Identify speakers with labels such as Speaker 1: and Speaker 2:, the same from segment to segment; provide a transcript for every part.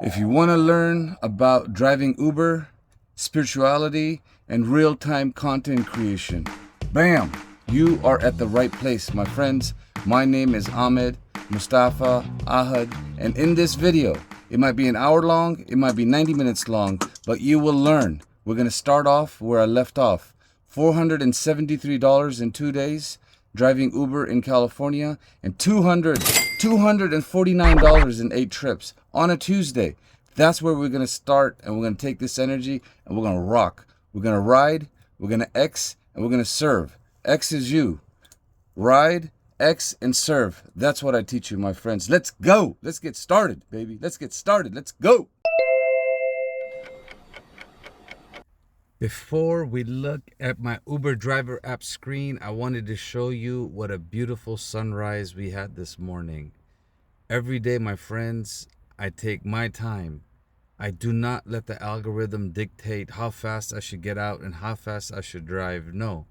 Speaker 1: If you want to learn about driving Uber, spirituality, and real-time content creation, bam, you are at the right place, my friends. My name is Ahmed, Mustefa, Ahmed, and in this video, it might be an hour long, it might be 90 minutes long, but you will learn. We're going to start off where I left off. $473 in 2 days, driving Uber in California, and $249 in 8 trips on a Tuesday. That's where we're going to start, and we're going to take this energy and we're going to rock. We're going to ride, we're going to X, and we're going to serve. X is you. Ride, X, and serve. That's what I teach you, my friends. Let's go. Let's get started, baby. Let's get started. Let's go. Before we look at my Uber driver app screen, I wanted to show you what a beautiful sunrise we had this morning. Every day, my friends, I take my time. I do not let the algorithm dictate how fast I should get out and how fast I should drive. No,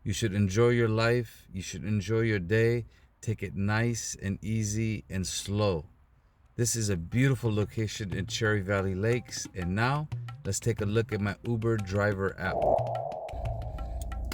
Speaker 1: you should enjoy your life. You should enjoy your day. Take it nice and easy and slow. This is a beautiful location in Cherry Valley Lakes. And now, let's take a look at my Uber driver app.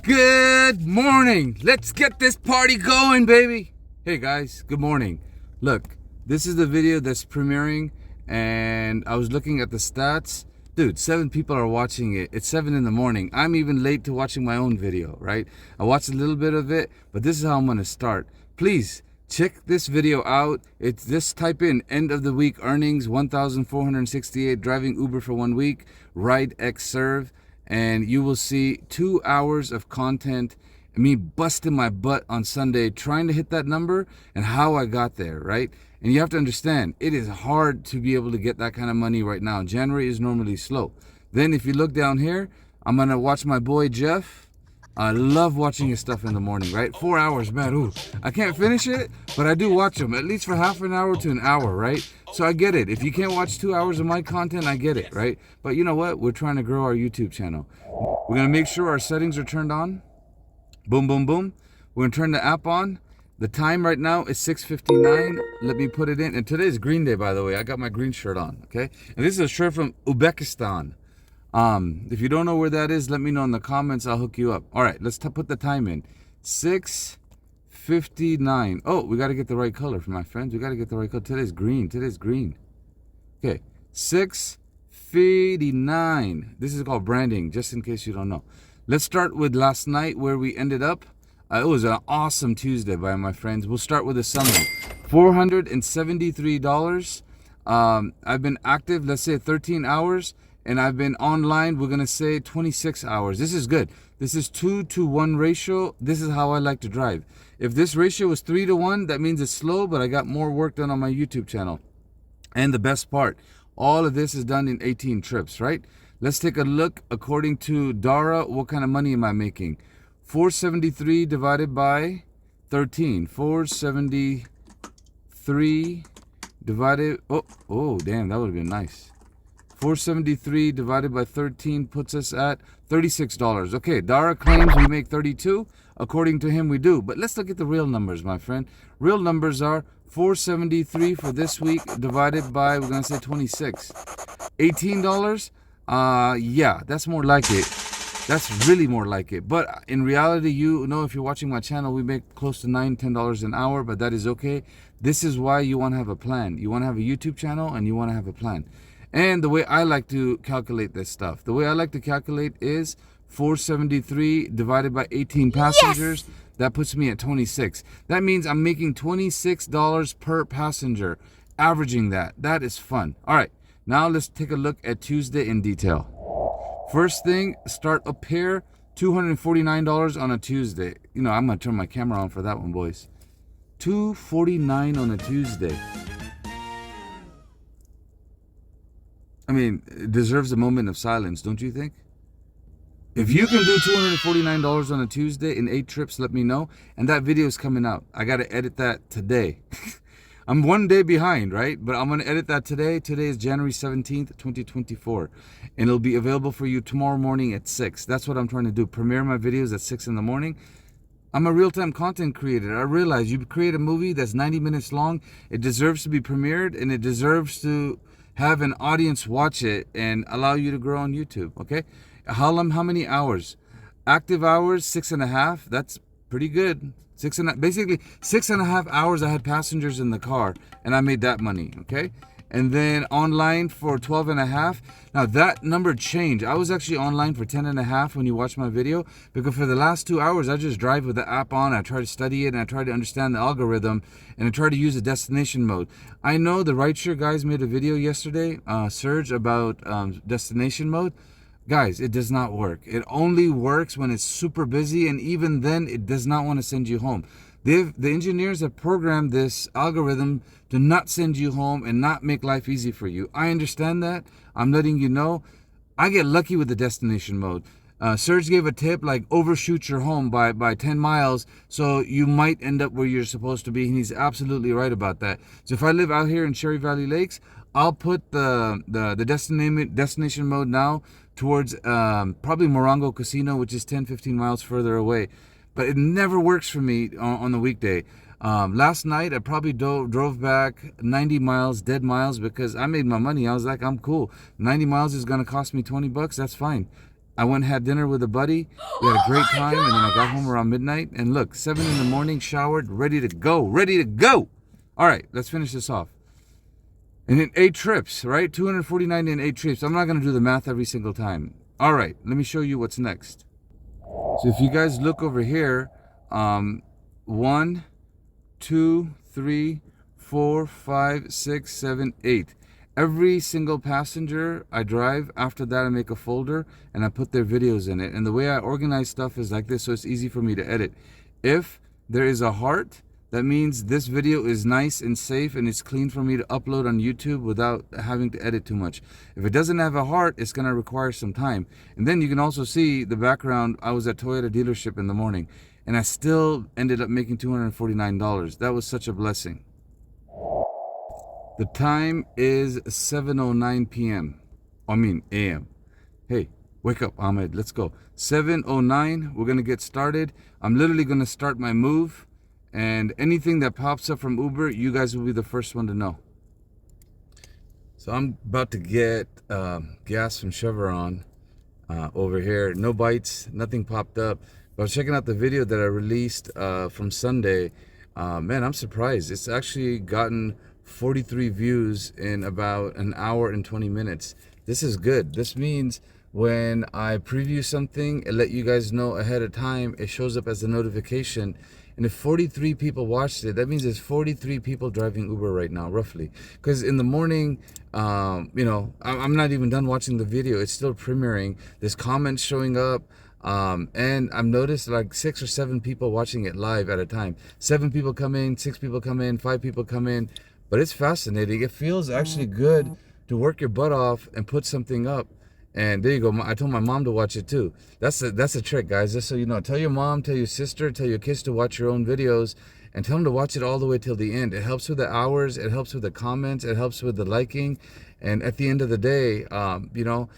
Speaker 1: Good morning. Let's get this party going, baby. Hey guys, good morning. Look, this is the video that's premiering, and I was looking at the stats. Dude, 7 people are watching it. It's 7 in the morning. I'm even late to watching my own video, right? I watched a little bit of it, but this is how I'm gonna start. Please, check this video out. It's just type in end of the week earnings, 1,468, driving Uber for 1 week, rideXserve, and you will see 2 hours of content, me busting my butt on Sunday trying to hit that number and how I got there, right? And you have to understand, it is hard to be able to get that kind of money right now. January is normally slow. Then if you look down here, I'm gonna watch my boy Jeff. I love watching his stuff in the morning, right? 4 hours, man. Ooh, I can't finish it, but I do watch him at least for half an hour to an hour, right? So I get it. If you can't watch 2 hours of my content, I get it, right? But you know what? We're trying to grow our YouTube channel. We're gonna make sure our settings are turned on. Boom, boom, boom. We're gonna turn the app on. The time right now is 6:59. Let me put it in. And today is Green Day, by the way. I got my green shirt on, okay? And this is a shirt from Uzbekistan. If you don't know where that is, let me know in the comments. I'll hook you up. All right, let's put the time in. 6:59. Oh, we got to get the right color for my friends. We got to get the right color. Today's green. Today's green. Okay, 6:59. This is called branding, just in case you don't know. Let's start with last night where we ended up. It was an awesome Tuesday by my friends. We'll start with a summary. $473. I've been active, let's say 13 hours, and I've been online, we're gonna say 26 hours. This is good. This is 2-to-1 ratio. This is how I like to drive. If this ratio was 3-to-1, that means it's slow, but I got more work done on my YouTube channel. And the best part, all of this is done in 18 trips, right? Let's take a look. According to Dara, what kind of money am I making? 473 divided by 13. 473 divided, oh damn, that would have been nice. 473 divided by 13 puts us at $36. Okay, Dara claims we make 32. According to him, we do. But let's look at the real numbers, my friend. Real numbers are 473 for this week divided by, we're gonna say 26. $18. Yeah, that's more like it. That's really more like it. But in reality, you know, if you're watching my channel, we make close to $9-10 an hour, but that is okay. This is why you want to have a plan. You want to have a YouTube channel and you want to have a plan. And the way I like to calculate this stuff, the way I like to calculate is 473 divided by 18 passengers. Yes! That puts me at 26. That means I'm making $26 per passenger, averaging that. That is fun. All right, now let's take a look at Tuesday in detail. First thing, start up here, $249 on a Tuesday. You know, I'm going to turn my camera on for that one, boys. $249 on a Tuesday. I mean, it deserves a moment of silence, don't you think? If you can do $249 on a Tuesday in 8 trips, let me know. And that video is coming out. I got to edit that today. I'm 1 day behind, right? But I'm going to edit that today. Today is January 17th, 2024. And it'll be available for you tomorrow morning at 6. That's what I'm trying to do. Premiere my videos at 6 in the morning. I'm a real-time content creator. I realize you create a movie that's 90 minutes long. It deserves to be premiered and it deserves to have an audience watch it and allow you to grow on YouTube. Okay, how many hours? Active hours 6.5. That's pretty good. Basically 6.5 hours I had passengers in the car and I made that money. Okay, and then online for 12.5. Now that number changed. I was actually online for 10.5 when you watch my video, because for the last 2 hours I just drive with the app on. I try to study it and I try to understand the algorithm and I try to use the destination mode. I know the rideshare guys made a video yesterday, Serge, about destination mode. Guys, it does not work. It only works when it's super busy, and even then it does not want to send you home. The engineers have programmed this algorithm to not send you home and not make life easy for you. I understand that. I'm letting you know. I get lucky with the destination mode. Serge gave a tip, like overshoot your home by 10 miles, so you might end up where you're supposed to be, and he's absolutely right about that. So if I live out here in Cherry Valley Lakes, I'll put the destination mode now towards probably Morongo Casino, which is 10-15 miles further away. But it never works for me on the weekday. Last night I probably drove back 90 miles, dead miles, because I made my money. I was like, I'm cool. 90 miles is gonna cost me 20 bucks. That's fine. I went and had dinner with a buddy. We had a great time, and then I got home around midnight. And look, 7 in the morning, showered, ready to go. Ready to go. All right, let's finish this off. And in 8 trips, right? 249 in 8 trips. I'm not gonna do the math every single time. All right, let me show you what's next. So if you guys look over here, 1, 2, 3, 4, 5, 6, 7, 8. Every single passenger I drive, after that I make a folder and I put their videos in it. And the way I organize stuff is like this, so it's easy for me to edit. If there is a heart, that means this video is nice and safe and it's clean for me to upload on YouTube without having to edit too much. If it doesn't have a heart, it's going to require some time. And then you can also see the background. I was at Toyota dealership in the morning and I still ended up making $249. That was such a blessing. The time is 7:09 p.m. a.m. Hey, wake up, Ahmed. Let's go. 7:09. We're going to get started. I'm literally going to start my move. And anything that pops up from Uber, you guys will be the first one to know. So I'm about to get gas from Chevron over here. No bites, nothing popped up. But I was checking out the video that I released from Sunday. Man, I'm surprised. It's actually gotten 43 views in about an hour and 20 minutes. This is good. This means when I preview something and let you guys know ahead of time, it shows up as a notification. And if 43 people watched it, that means there's 43 people driving Uber right now, roughly. Because in the morning, you know, I'm not even done watching the video. It's still premiering. There's comments showing up. And I've noticed like 6 or 7 people watching it live at a time. 7 people come in, 6 people come in, 5 people come in. But it's fascinating. It feels actually good to work your butt off and put something up. And there you go. I told my mom to watch it too. That's a trick, guys. Just so you know, tell your mom, tell your sister, tell your kids to watch your own videos, and tell them to watch it all the way till the end. It helps with the hours. It helps with the comments. It helps with the liking. And at the end of the day, you know,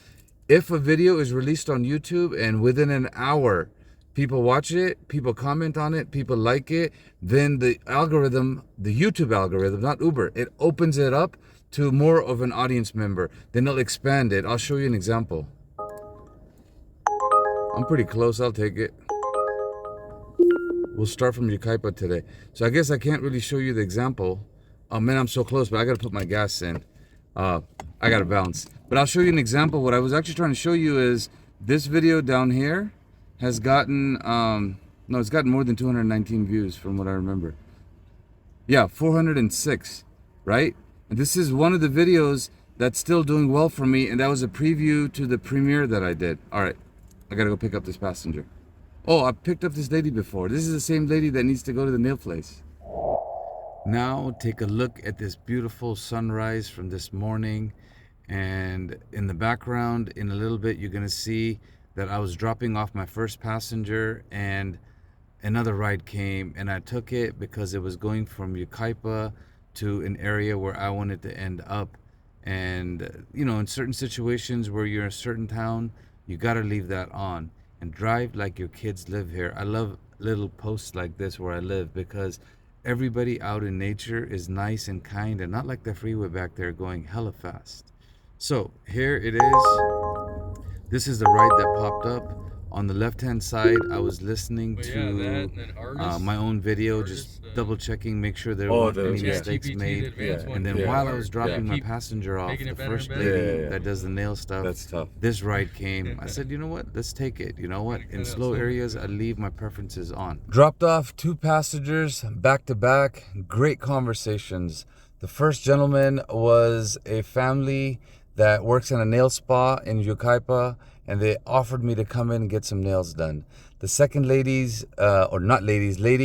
Speaker 1: if a video is released on YouTube and within an hour, people watch it, people comment on it, people like it, then the algorithm, the YouTube algorithm, not Uber, it opens it up to more of an audience member. Then they'll expand it. I'll show you an example. I'm pretty close. I'll take it. We'll start from Yucaipa today. So I guess I can't really show you the example. Oh man, I'm so close, but I gotta put my gas in. I gotta bounce. But I'll show you an example. What I was actually trying to show you is this video down here has gotten, no, it's gotten more than 219 views from what I remember. Yeah, 406, right? And this is one of the videos that's still doing well for me, and that was a preview to the premiere that I did. All right, I gotta go pick up this passenger. Oh, I picked up this lady before. This is the same lady that needs to go to the nail place. Now take a look at this beautiful sunrise from this morning, and in the background in a little bit you're gonna see that I was dropping off my first passenger and another ride came, and I took it because it was going from Yucaipa to an area where I wanted to end up. And you know, in certain situations where you're in a certain town, you got to leave that on and drive like your kids live here. I love little posts like this where I live, because everybody out in nature is nice and kind and not like the freeway back there going hella fast. So here it is. This is the ride that popped up. On the left-hand side, I was listening to my own video, just double-checking, make sure there weren't any mistakes made. And then while I was dropping my passenger off, the first lady that does the nail stuff,
Speaker 2: that's tough.
Speaker 1: This ride came. I said, you know what? Let's take it. You know what? In slow areas, I leave my preferences on. Dropped off 2 passengers back to back. Great conversations. The first gentleman was a family that works in a nail spa in Yucaipa, and they offered me to come in and get some nails done. The second lady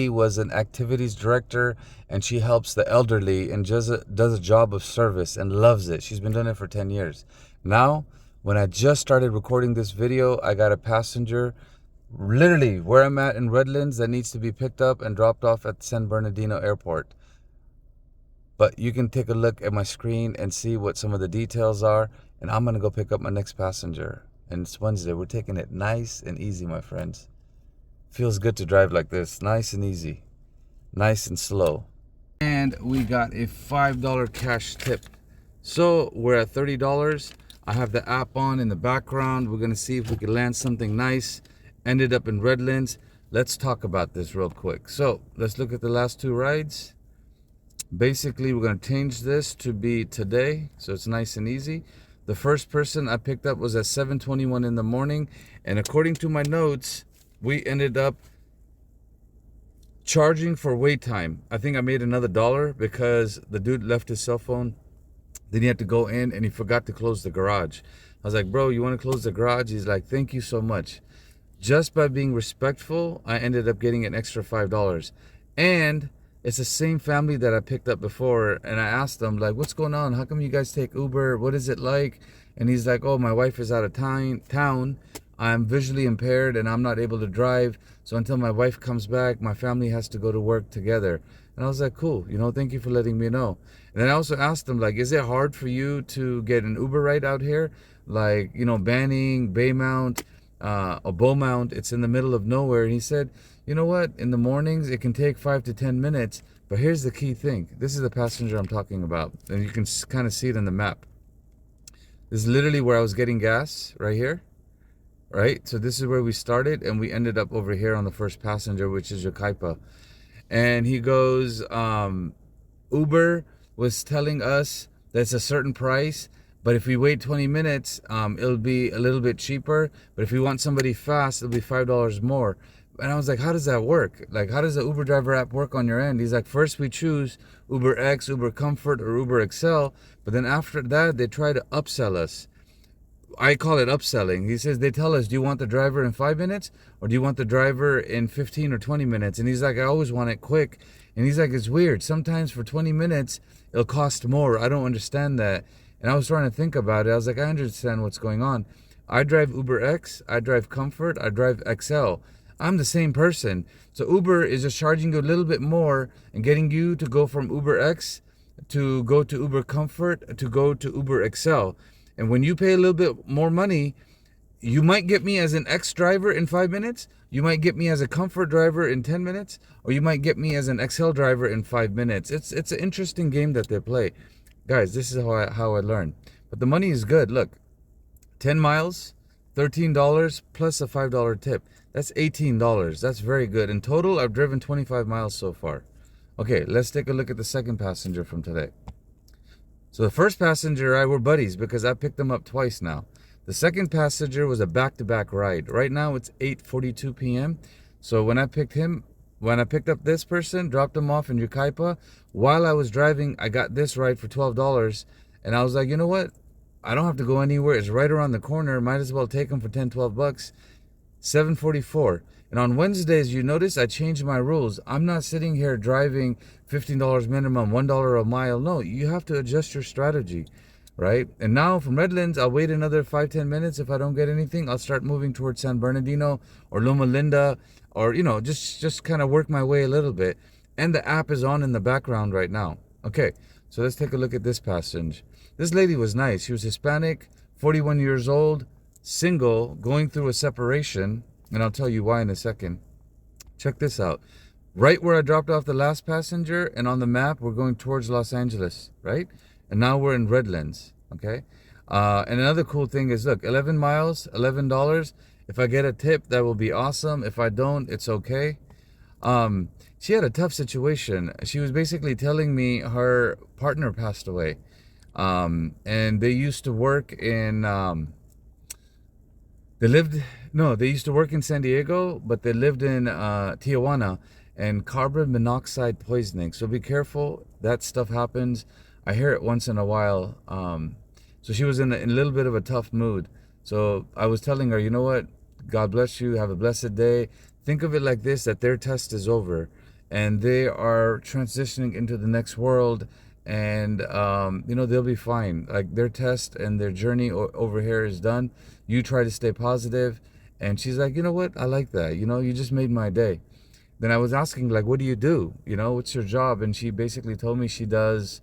Speaker 1: was an activities director, and she helps the elderly and does a job of service and loves it. She's been doing it for 10 years. Now, when I just started recording this video, I got a passenger literally where I'm at in Redlands that needs to be picked up and dropped off at San Bernardino Airport. But you can take a look at my screen and see what some of the details are. And I'm going to go pick up my next passenger. And it's Wednesday. We're taking it nice and easy, my friends. Feels good to drive like this. Nice and easy. Nice and slow. And we got a $5 cash tip. So we're at $30. I have the app on in the background. We're going to see if we can land something nice. Ended up in Redlands. Let's talk about this real quick. So let's look at the last 2 rides. Basically, we're going to change this to be today, so it's nice and easy. The first person I picked up was at 7:21 in the morning, and according to my notes, we ended up charging for wait time. I think I made another $1 because the dude left his cell phone. Then he had to go in, and he forgot to close the garage. I was like, bro, you want to close the garage? He's like, thank you so much. Just by being respectful, I ended up getting an extra $5. And it's the same family that I picked up before, and I asked them, like, what's going on? How come you guys take Uber? What is it like? And he's like, oh, my wife is out of town. I'm visually impaired, and I'm not able to drive. So until my wife comes back, my family has to go to work together. And I was like, cool, thank you for letting me know. And then I also asked them, like, is it hard for you to get an Uber ride out here? Like, Banning, Baymount, or Beaumont, it's in the middle of nowhere. And he said, you know what? In the mornings, it can take 5 to 10 minutes. But here's the key thing. This is the passenger I'm talking about. And you can kind of see it in the map. This is literally where I was getting gas, right here. Right? So this is where we started. And we ended up over here on the first passenger, which is Yucaipa. And he goes, Uber was telling us that it's a certain price. But if we wait 20 minutes, it'll be a little bit cheaper. But if we want somebody fast, it'll be $5 more. And I was like, how does that work? Like, how does the Uber driver app work on your end? He's like, first we choose Uber X, Uber Comfort, or Uber XL. But then after that, they try to upsell us. I call it upselling. He says, they tell us, do you want the driver in 5 minutes? Or do you want the driver in 15 or 20 minutes? And he's like, I always want it quick. And he's like, it's weird. Sometimes for 20 minutes, it'll cost more. I don't understand that. And I was trying to think about it. I was like, I understand what's going on. I drive Uber X, I drive Comfort, I drive XL. I'm the same person. So Uber is just charging you a little bit more and getting you to go from Uber X to go to Uber Comfort to go to Uber XL. And when you pay a little bit more money, you might get me as an X driver in 5 minutes. You might get me as a Comfort driver in 10 minutes. Or you might get me as an XL driver in 5 minutes. It's an interesting game that they play. Guys, this is how I learn. But the money is good. Look, 10 miles, $13 plus a $5 tip. That's $18. That's very good. In total, I've driven 25 miles so far. Okay, let's take a look at the second passenger from today. So the first passenger and I were buddies because I picked him up twice now. The second passenger was a back-to-back ride. Right now, it's 8:42 p.m. So when I picked up this person, dropped him off in Yucaipa, while I was driving, I got this ride for $12. And I was like, you know what? I don't have to go anywhere. It's right around the corner. Might as well take him for 10, 12 bucks. 7:44. And on Wednesdays, you notice I changed my rules. I'm not sitting here driving $15 minimum, $1 a mile. No, you have to adjust your strategy, right? And now from Redlands, I'll wait another 5-10 minutes. If I don't get anything, I'll start moving towards San Bernardino or Loma Linda, or just kind of work my way a little bit. And the app is on in the background right now. Okay, so let's take a look at this passenger. This lady was nice. She was Hispanic, 41 years old, single, going through a separation, and I'll tell you why in a second. Check this out. right where I dropped off the last passenger, and on the map we're going towards Los Angeles, right? And now we're in Redlands, okay? And another cool thing is, look, 11 miles, $11. If I get a tip, that will be awesome. If I don't, it's okay. She had a tough situation. She was basically telling me her partner passed away. And they used to work in, they lived, no, they used to work in San Diego, but they lived in Tijuana, and carbon monoxide poisoning. So be careful. That stuff happens. I hear it once in a while. So she was in a little bit of a tough mood. So I was telling her, you know what? God bless you. Have a blessed day. Think of it like this, that their test is over and they are transitioning into the next world, and you know, they'll be fine. Like, their test and their journey over here is done. You try to stay positive. And she's like, you know what? I like that. You know, you just made my day. Then I was asking, like, what do you do? You know, what's your job? And she basically told me she does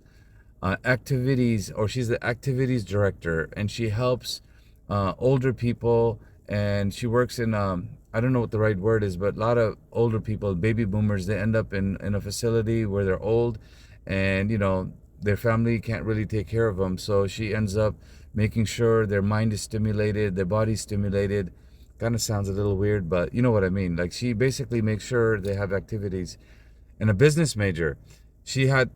Speaker 1: activities, or she's the activities director, and she helps older people, and she works in I don't know what the right word is, but a lot of older people, baby boomers, they end up in a facility where they're old, and you know, their family can't really take care of them, so she ends up making sure their mind is stimulated, their body's stimulated. Kind of sounds a little weird, but you know what I mean. Like, she basically makes sure they have activities. And a business major. She's a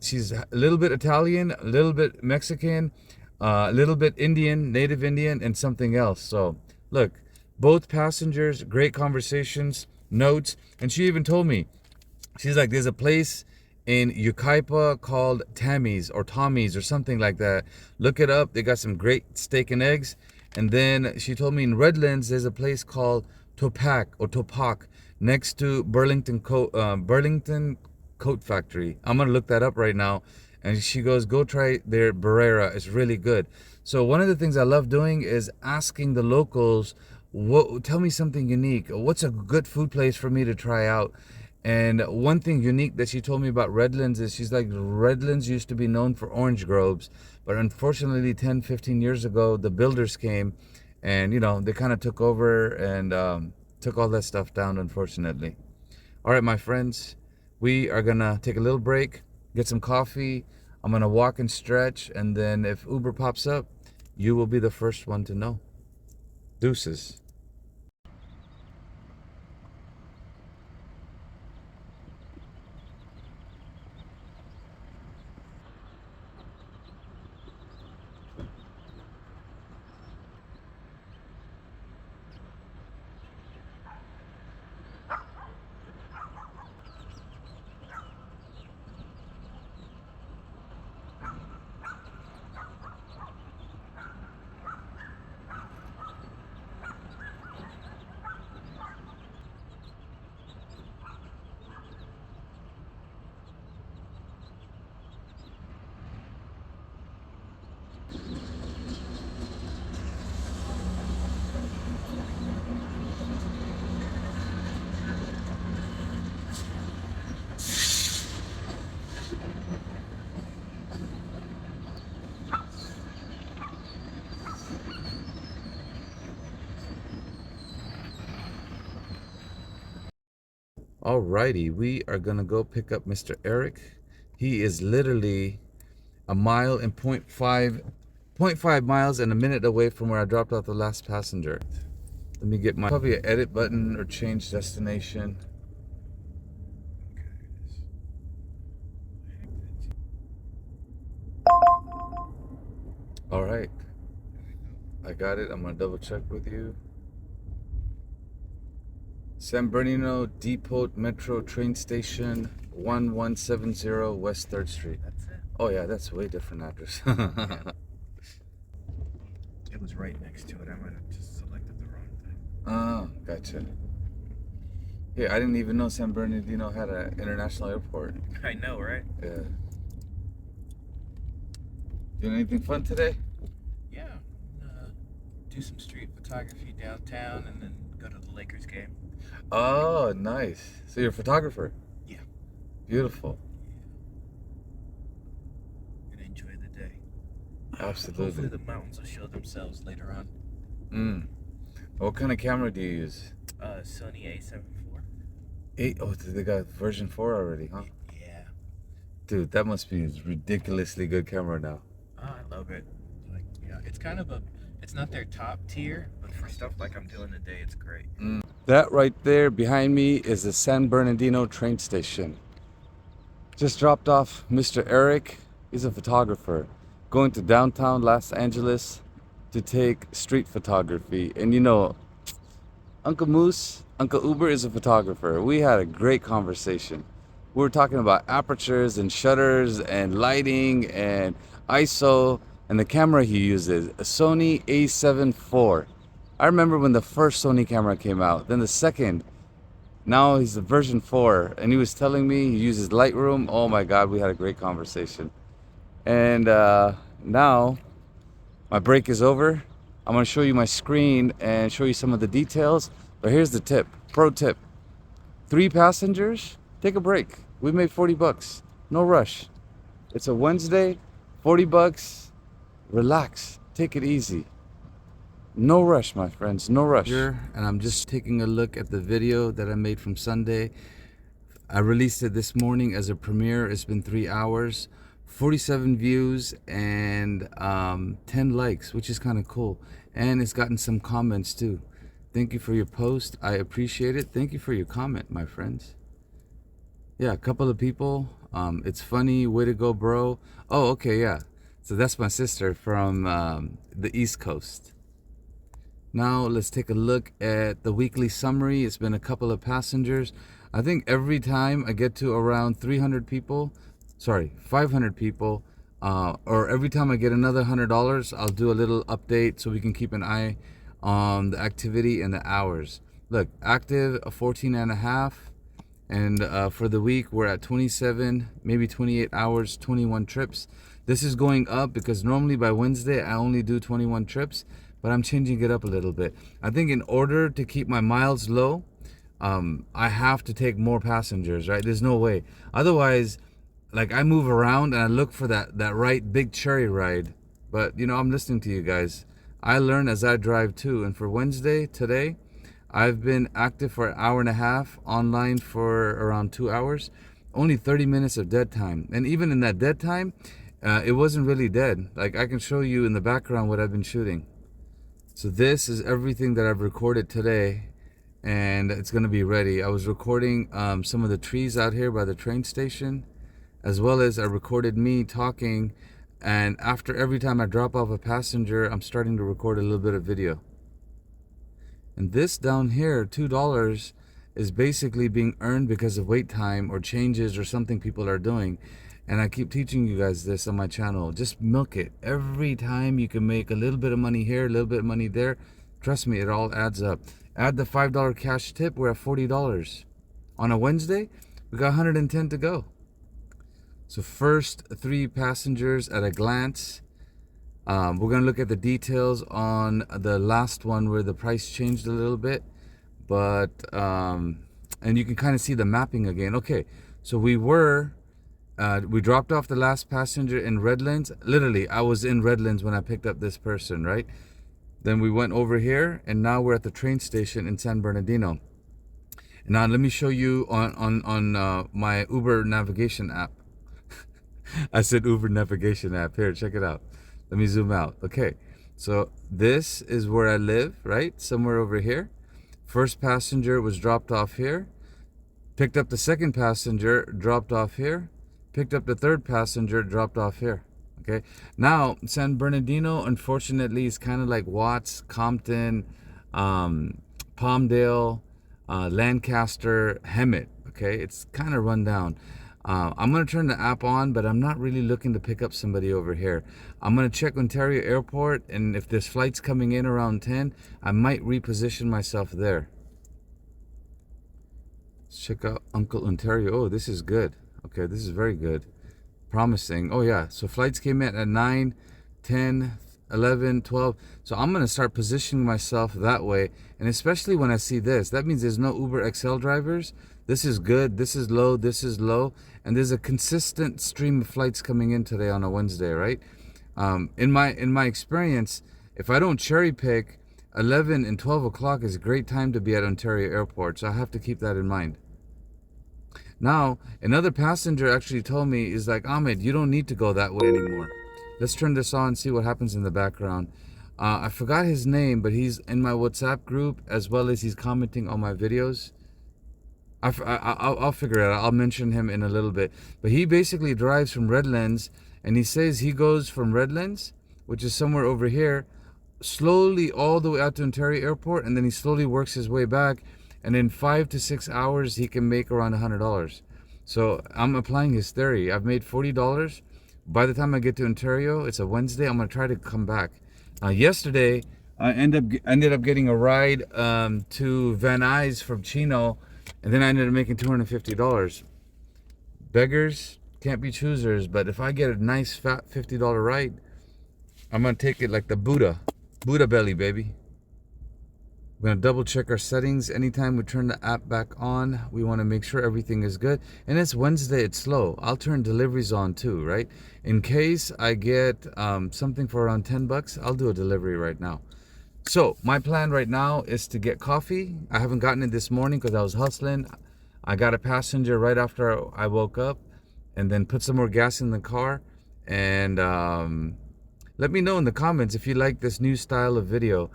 Speaker 1: little bit Italian, a little bit Mexican, a little bit Indian, native Indian, and something else. So look, both passengers, great conversations, notes. And she even told me, she's like, there's a place in Yucaipa called Tammy's or Tommy's or something like that. Look it up. They got some great steak and eggs. And then she told me in Redlands, there's a place called Topak next to Burlington Coat Factory. I'm gonna look that up right now. And she goes, go try their Barrera. It's really good. So one of the things I love doing is asking the locals, tell me something unique. What's a good food place for me to try out? And one thing unique that she told me about Redlands is, she's like, Redlands used to be known for orange groves, but unfortunately 10, 15 years ago, the builders came and, you know, they kind of took over and took all that stuff down, unfortunately. All right, my friends, we are gonna take a little break, get some coffee. I'm gonna walk and stretch, and then if Uber pops up, you will be the first one to know. Deuces. Alrighty, we are gonna go pick up Mr. Eric. He is literally a mile and point five miles and a minute away from where I dropped off the last passenger. Let me get my, probably an edit button or change destination. All right, I got it. I'm gonna double check with you. San Bernardino Depot Metro train station, 1170 West 3rd Street.
Speaker 2: That's it.
Speaker 1: Oh yeah, that's a way different address.
Speaker 2: It was right next to it. I might have just selected the wrong thing.
Speaker 1: Oh, gotcha. Yeah, I didn't even know San Bernardino had an international airport.
Speaker 2: I know, right?
Speaker 1: Yeah. Doing anything fun today?
Speaker 2: Yeah. Do some street photography downtown and then go to the Lakers game.
Speaker 1: Oh, nice. So you're a photographer?
Speaker 2: Yeah.
Speaker 1: Beautiful.
Speaker 2: Gonna enjoy the day.
Speaker 1: Absolutely.
Speaker 2: Hopefully the mountains will show themselves later on.
Speaker 1: What kind of camera do you use?
Speaker 2: Sony A7 IV.
Speaker 1: 8. Oh, they got version 4 already, huh?
Speaker 2: Yeah.
Speaker 1: Dude, that must be a ridiculously good camera now.
Speaker 2: Oh, I love it. Like, yeah, it's kind of it's not their top tier, but for stuff like I'm doing today, it's great.
Speaker 1: That right there behind me is the San Bernardino train station. Just dropped off Mr. Eric. He's a photographer going to downtown Los Angeles to take street photography. And you know, Uncle Moose, Uncle Uber is a photographer. We had a great conversation. We were talking about apertures and shutters and lighting and ISO and the camera he uses, a Sony A7 IV. I remember when the first Sony camera came out, then the second. Now he's the version 4, and he was telling me he uses Lightroom. Oh my God, we had a great conversation. And now my break is over. I'm gonna show you my screen and show you some of the details. But here's the tip, pro tip. 3 passengers, take a break. We made 40 bucks, no rush. It's a Wednesday, 40 bucks, relax, take it easy. No rush, my friends, no rush. And I'm just taking a look at the video that I made from Sunday. I released it this morning as a premiere. It's been 3 hours, 47 views, and 10 likes, which is kind of cool. And it's gotten some comments too. Thank you for your post. I appreciate it. Thank you for your comment, my friends. Yeah, a couple of people. It's funny, way to go, bro. Oh, okay, yeah. So that's my sister from the East Coast. Now let's take a look at the weekly summary. It's been a couple of passengers. I think every time I get to around 500 people, or every time I get another $100, I'll do a little update so we can keep an eye on the activity and the hours. Look, active 14 and a half, and for the week we're at 27, maybe 28 hours, 21 trips. This is going up because normally by Wednesday I only do 21 trips, but I'm changing it up a little bit. I think in order to keep my miles low, I have to take more passengers, right? There's no way. Otherwise, like, I move around and I look for that right big cherry ride. But, you know, I'm listening to you guys. I learn as I drive too. And for Wednesday, today, I've been active for an hour and a half, online for around 2 hours. Only 30 minutes of dead time. And even in that dead time, it wasn't really dead. Like, I can show you in the background what I've been shooting. So this is everything that I've recorded today, and it's going to be ready. I was recording some of the trees out here by the train station, as well as I recorded me talking, and after every time I drop off a passenger, I'm starting to record a little bit of video. And this down here, $2, is basically being earned because of wait time or changes or something people are doing. And I keep teaching you guys this on my channel. Just milk it. Every time you can make a little bit of money here, a little bit of money there. Trust me, it all adds up. Add the $5 cash tip, we're at $40. On a Wednesday, we got 110 to go. So first 3 passengers at a glance. We're going to look at the details on the last one where the price changed a little bit. But, and you can kind of see the mapping again. Okay, so we dropped off the last passenger in Redlands. Literally, I was in Redlands when I picked up this person, right? Then we went over here, and now we're at the train station in San Bernardino. And now let me show you on my Uber navigation app. I said Uber navigation app. Here, check it out. Let me zoom out. Okay, so this is where I live, right? Somewhere over here. First passenger was dropped off here. Picked up the second passenger, dropped off here. Picked up the third passenger, dropped off here. Okay, now San Bernardino, unfortunately, is kind of like Watts, Compton, Palmdale, Lancaster, Hemet. Okay, it's kind of run down. I'm gonna turn the app on, but I'm not really looking to pick up somebody over here. I'm gonna check Ontario Airport, and if there's flights coming in around 10, I might reposition myself there. Let's check out Uncle Ontario. Oh, this is good. Okay, this is very good. Promising. Oh yeah, so flights came in at 9, 10, 11, 12. So I'm going to start positioning myself that way. And especially when I see this, that means there's no Uber XL drivers. This is good. This is low. This is low. And there's a consistent stream of flights coming in today on a Wednesday, right? In my experience, if I don't cherry pick, 11 and 12 o'clock is a great time to be at Ontario Airport. So I have to keep that in mind. Now, another passenger actually told me, is like, Ahmed, you don't need to go that way anymore. Let's turn this on and see what happens in the background. I forgot his name, but he's in my WhatsApp group, as well as he's commenting on my videos. I'll figure it out. I'll mention him in a little bit. But he basically drives from Redlands, and he says he goes from Redlands, which is somewhere over here, slowly all the way out to Ontario Airport, and then he slowly works his way back, and in 5 to 6 hours he can make around $100. So I'm applying his theory. I've made $40. By the time I get to Ontario, it's a Wednesday, I'm gonna try to come back. Yesterday I ended up getting a ride to Van Nuys from Chino, and then I ended up making $250. Beggars can't be choosers, but if I get a nice fat $50 ride, I'm gonna take it like the Buddha belly, baby. We're gonna double check our settings. Anytime we turn the app back on, we wanna make sure everything is good. And it's Wednesday, it's slow. I'll turn deliveries on too, right? In case I get something for around $10, I'll do a delivery right now. So my plan right now is to get coffee. I haven't gotten it this morning because I was hustling. I got a passenger right after I woke up, and then put some more gas in the car. And let me know in the comments if you like this new style of video.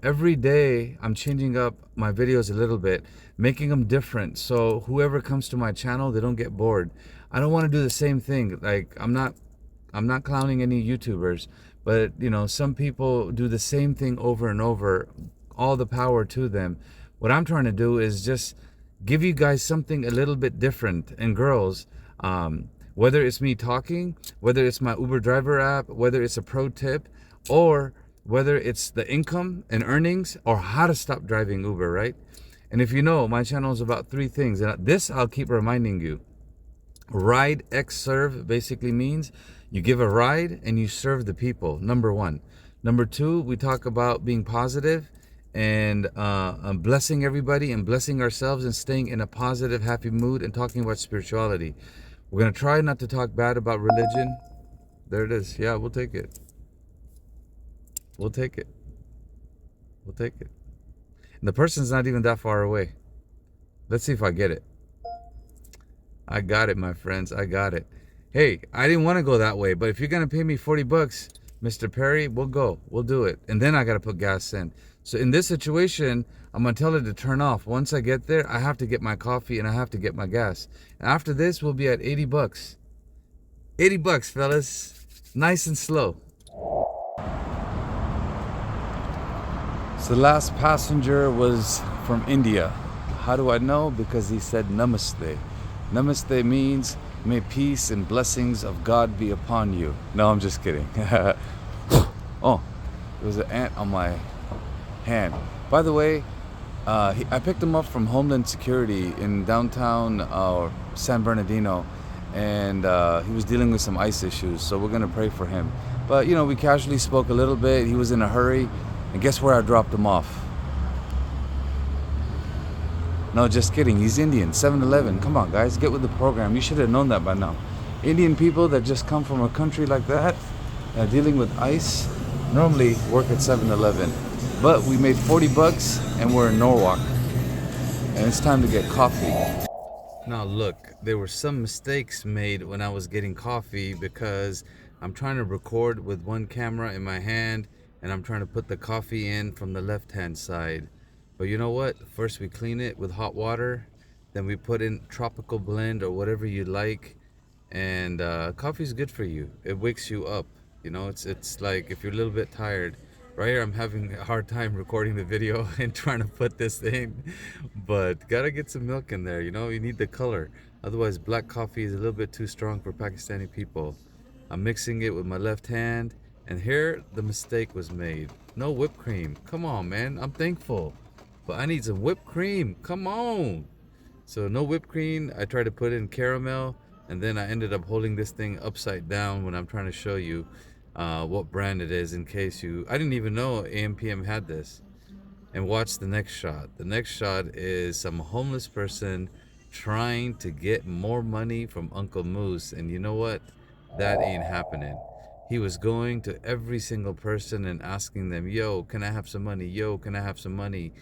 Speaker 1: Every day I'm changing up my videos a little bit, making them different, so whoever comes to my channel, they don't get bored. I don't want to do the same thing. Like, I'm not clowning any YouTubers, but you know, some people do the same thing over and over. All the power to them. What I'm trying to do is just give you guys something a little bit different. And girls, whether it's me talking, whether it's my Uber driver app, whether it's a pro tip, or whether it's the income and earnings, or how to stop driving Uber, right? And if you know, my channel is about 3 things, and this I'll keep reminding you. rideXserve basically means you give a ride and you serve the people, number 1. Number 2, we talk about being positive and blessing everybody and blessing ourselves and staying in a positive, happy mood, and talking about spirituality. We're going to try not to talk bad about religion. There it is. Yeah, we'll take it. We'll take it. We'll take it. And the person's not even that far away. Let's see if I get it. I got it, my friends. I got it. Hey, I didn't want to go that way, but if you're going to pay me $40, Mr. Perry, we'll go. We'll do it. And then I got to put gas in. So in this situation, I'm going to tell it to turn off. Once I get there, I have to get my coffee and I have to get my gas. After this, we'll be at $80. $80, fellas. Nice and slow. So the last passenger was from India. How do I know? Because he said namaste. Namaste means may peace and blessings of God be upon you. No, I'm just kidding. Oh, there was an ant on my hand. By the way, I picked him up from Homeland Security in downtown San Bernardino, and he was dealing with some ICE issues, so we're gonna pray for him. But you know, we casually spoke a little bit. He was in a hurry, and guess where I dropped him off? No, just kidding. He's Indian. 7-Eleven. Come on, guys, get with the program. You should have known that by now. Indian people that just come from a country like that, dealing with ICE, normally work at 7-Eleven. But we made $40 and we're in Norwalk, and it's time to get coffee. Now look, there were some mistakes made when I was getting coffee, because I'm trying to record with one camera in my hand and I'm trying to put the coffee in from the left hand side. But you know what? First we clean it with hot water, then we put in tropical blend or whatever you like, and coffee is good for you. It wakes you up. You know, it's like if you're a little bit tired. Right here I'm having a hard time recording the video and trying to put this in, but gotta get some milk in there. You know, you need the color. Otherwise black coffee is a little bit too strong for Pakistani people. I'm mixing it with my left hand, and here the mistake was made. No whipped cream. Come on, man. I'm thankful, but I need some whipped cream. Come on. So no whipped cream. I tried to put in caramel, and then I ended up holding this thing upside down when I'm trying to show you what brand it is, in case I didn't even know AMPM had this. And watch the next shot. The next shot is some homeless person trying to get more money from Uncle Moose, and you know what? That ain't happening. He was going to every single person and asking them, yo, can I have some money? Yo, can I have some money?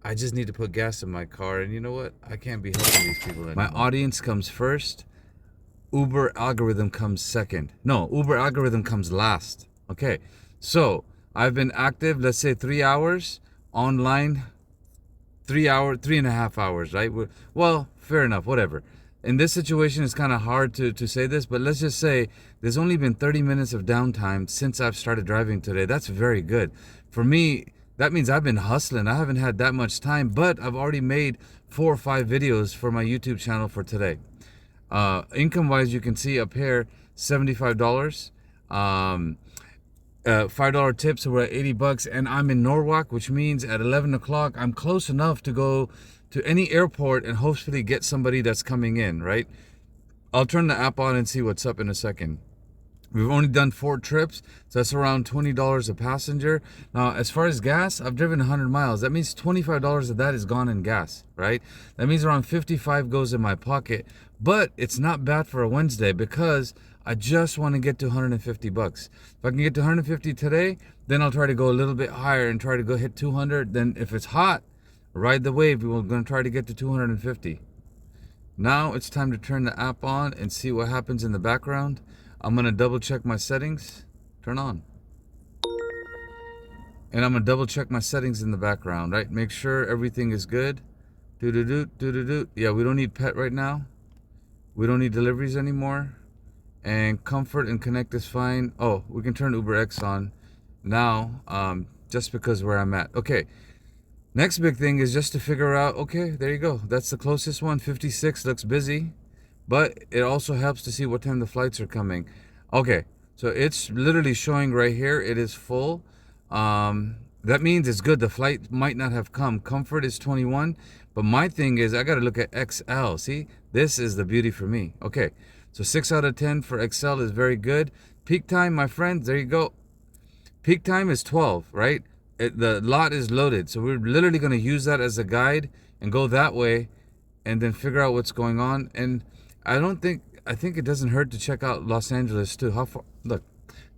Speaker 1: I just need to put gas in my car, and you know what? I can't be helping these people anymore. My audience comes first. Uber algorithm comes second. No, Uber algorithm comes last. Okay, so I've been active, let's say 3 hours, online 3.5 hours, right? Well, fair enough, whatever. In this situation, it's kind of hard to say this, but let's just say there's only been 30 minutes of downtime since I've started driving today. That's very good. For me, that means I've been hustling. I haven't had that much time, but I've already made 4 or 5 videos for my YouTube channel for today. Income wise, you can see up here $75. $5 tips, so we're at $80, and I'm in Norwalk, which means at 11 o'clock I'm close enough to go to any airport and hopefully get somebody that's coming in, right? I'll turn the app on and see what's up in a second. We've only done 4 trips, so that's around $20 a passenger. Now, as far as gas, I've driven 100 miles. That means $25 of that is gone in gas, right? That means around 55 goes in my pocket. But it's not bad for a Wednesday because I just want to get to 150 bucks. If I can get to 150 today, then I'll try to go a little bit higher and try to go hit 200. Then if it's hot, ride the wave. We're going to try to get to 250. Now it's time to turn the app on and see what happens in the background. I'm going to double check my settings. Turn on. And I'm going to double check my settings in the background, right? Make sure everything is good. Do-do-do. Yeah, we don't need pet right now. We don't need deliveries anymore. And comfort and connect is fine. Oh, we can turn UberX on now, just because where I'm at. Okay. Next big thing is just to figure out, okay, there you go. That's the closest one. 56 looks busy. But it also helps to see what time the flights are coming. Okay, so it's literally showing right here. It is full. That means it's good. The flight might not have come. Comfort is 21. But my thing is I got to look at XL. See, this is the beauty for me. Okay, so 6 out of 10 for XL is very good. Peak time, my friends, there you go. Peak time is 12, right? The lot is loaded. So we're literally going to use that as a guide and go that way and then figure out what's going on. And I think it doesn't hurt to check out Los Angeles too. How far? Look,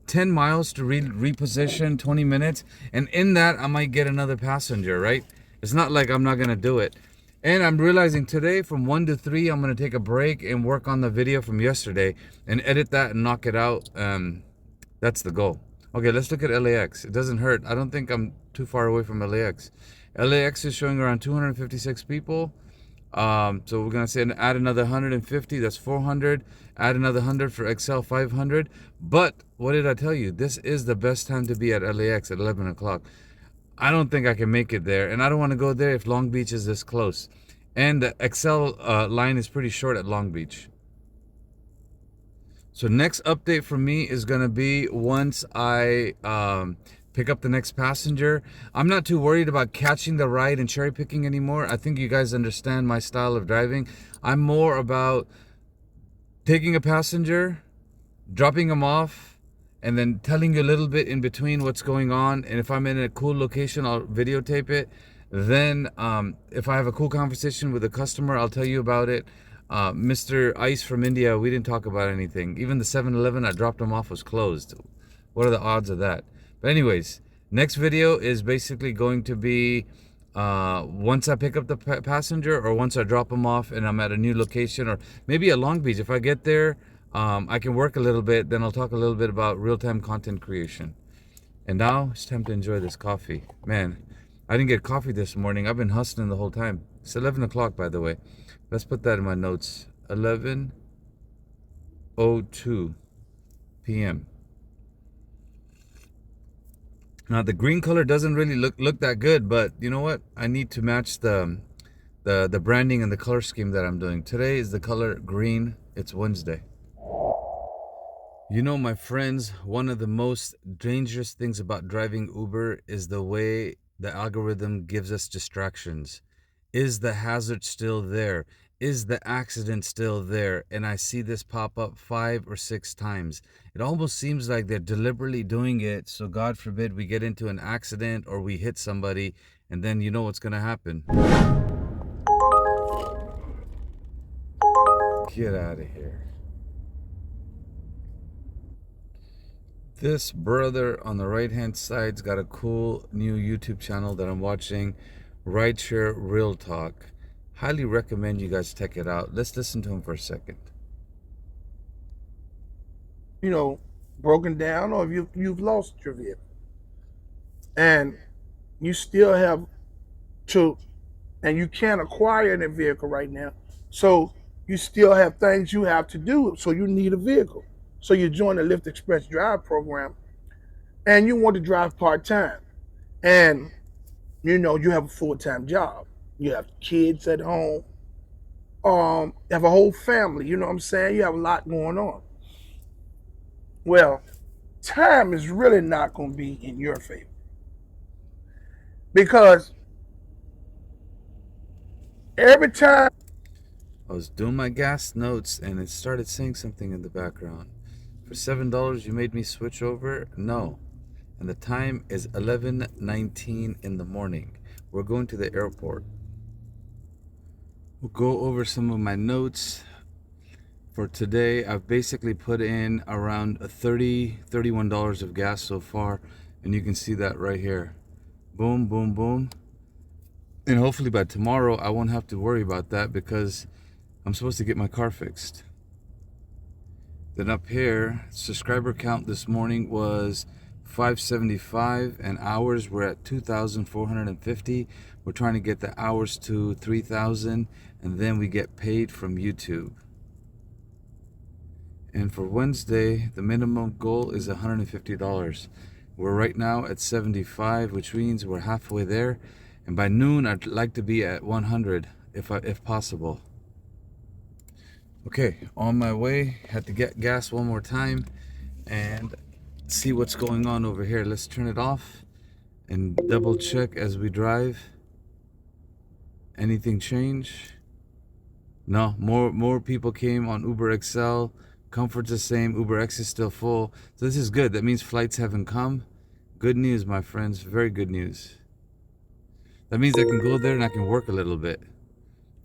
Speaker 1: 10 miles to reposition, 20 minutes. And in that, I might get another passenger, right? It's not like I'm not going to do it. And I'm realizing today from 1 to 3, I'm going to take a break and work on the video from yesterday and edit that and knock it out. That's the goal. Okay, let's look at LAX. It doesn't hurt. I don't think I'm too far away from LAX. LAX is showing around 256 people. So we're gonna say add another 150, that's 400. Add another 100 for XL, 500. But what did I tell you? This is the best time to be at LAX at 11 o'clock. I don't think I can make it there, and I don't want to go there if Long Beach is this close. And the XL line is pretty short at Long Beach. So next update for me is gonna be once I pick up the next passenger. I'm not too worried about catching the ride and cherry picking anymore. I think you guys understand my style of driving. I'm more about taking a passenger, dropping them off, and then telling you a little bit in between what's going on. And if I'm in a cool location, I'll videotape it. Then if I have a cool conversation with a customer, I'll tell you about it. Mr. Ice from India, we didn't talk about anything. Even the 7-Eleven I dropped him off was closed. What are the odds of that? But anyways, next video is basically going to be once I pick up the passenger or once I drop them off and I'm at a new location, or maybe at Long Beach. If I get there, I can work a little bit. Then I'll talk a little bit about real-time content creation. And now it's time to enjoy this coffee. Man, I didn't get coffee this morning. I've been hustling the whole time. It's 11 o'clock, by the way. Let's put that in my notes. 11:02 p.m. Now the green color doesn't really look that good, but you know what? I need to match the branding and the color scheme that I'm doing. Today is the color green. It's Wednesday. You know, my friends, one of the most dangerous things about driving Uber is the way the algorithm gives us distractions. Is the hazard still there? Is the accident still there? And I see this pop up 5 or 6 times. It almost seems like they're deliberately doing it, so God forbid we get into an accident or we hit somebody, and then you know what's gonna happen. Get out of here. This brother on the right hand side's got a cool new YouTube channel that I'm watching. Rideshare Real Talk. Highly recommend you guys check it out. Let's listen to him for a second.
Speaker 3: You know, broken down, or if you've lost your vehicle, and you still have to, and you can't acquire a vehicle right now, so you still have things you have to do, so you need a vehicle. So you join the Lyft Express Drive program, and you want to drive part-time, and you have a full-time job, you have kids at home, you have a whole family, you know what I'm saying, you have a lot going on. Well, time is really not going to be in your favor, because every time
Speaker 1: I was doing my gas notes and it started saying something in the background. For $7 you made me switch over? No. And the time is 11:19 in the morning. We're going to the airport. We'll go over some of my notes for today. I've basically put in around $31 of gas so far, and you can see that right here. Boom, boom, boom. And hopefully by tomorrow I won't have to worry about that, because I'm supposed to get my car fixed. Then up here, subscriber count this morning was 575, and hours were at 2,450. We're trying to get the hours to 3,000, and then we get paid from YouTube. And for Wednesday, the minimum goal is $150. We're right now at 75, which means we're halfway there. And by noon, I'd like to be at 100 if possible. Okay, on my way. Had to get gas one more time and see what's going on over here. Let's turn it off and double check as we drive. Anything change? No, more people came on Uber XL. Comfort's the same. Uber X is still full. So this is good. That means flights haven't come. Good news, my friends. Very good news. That means I can go there and I can work a little bit.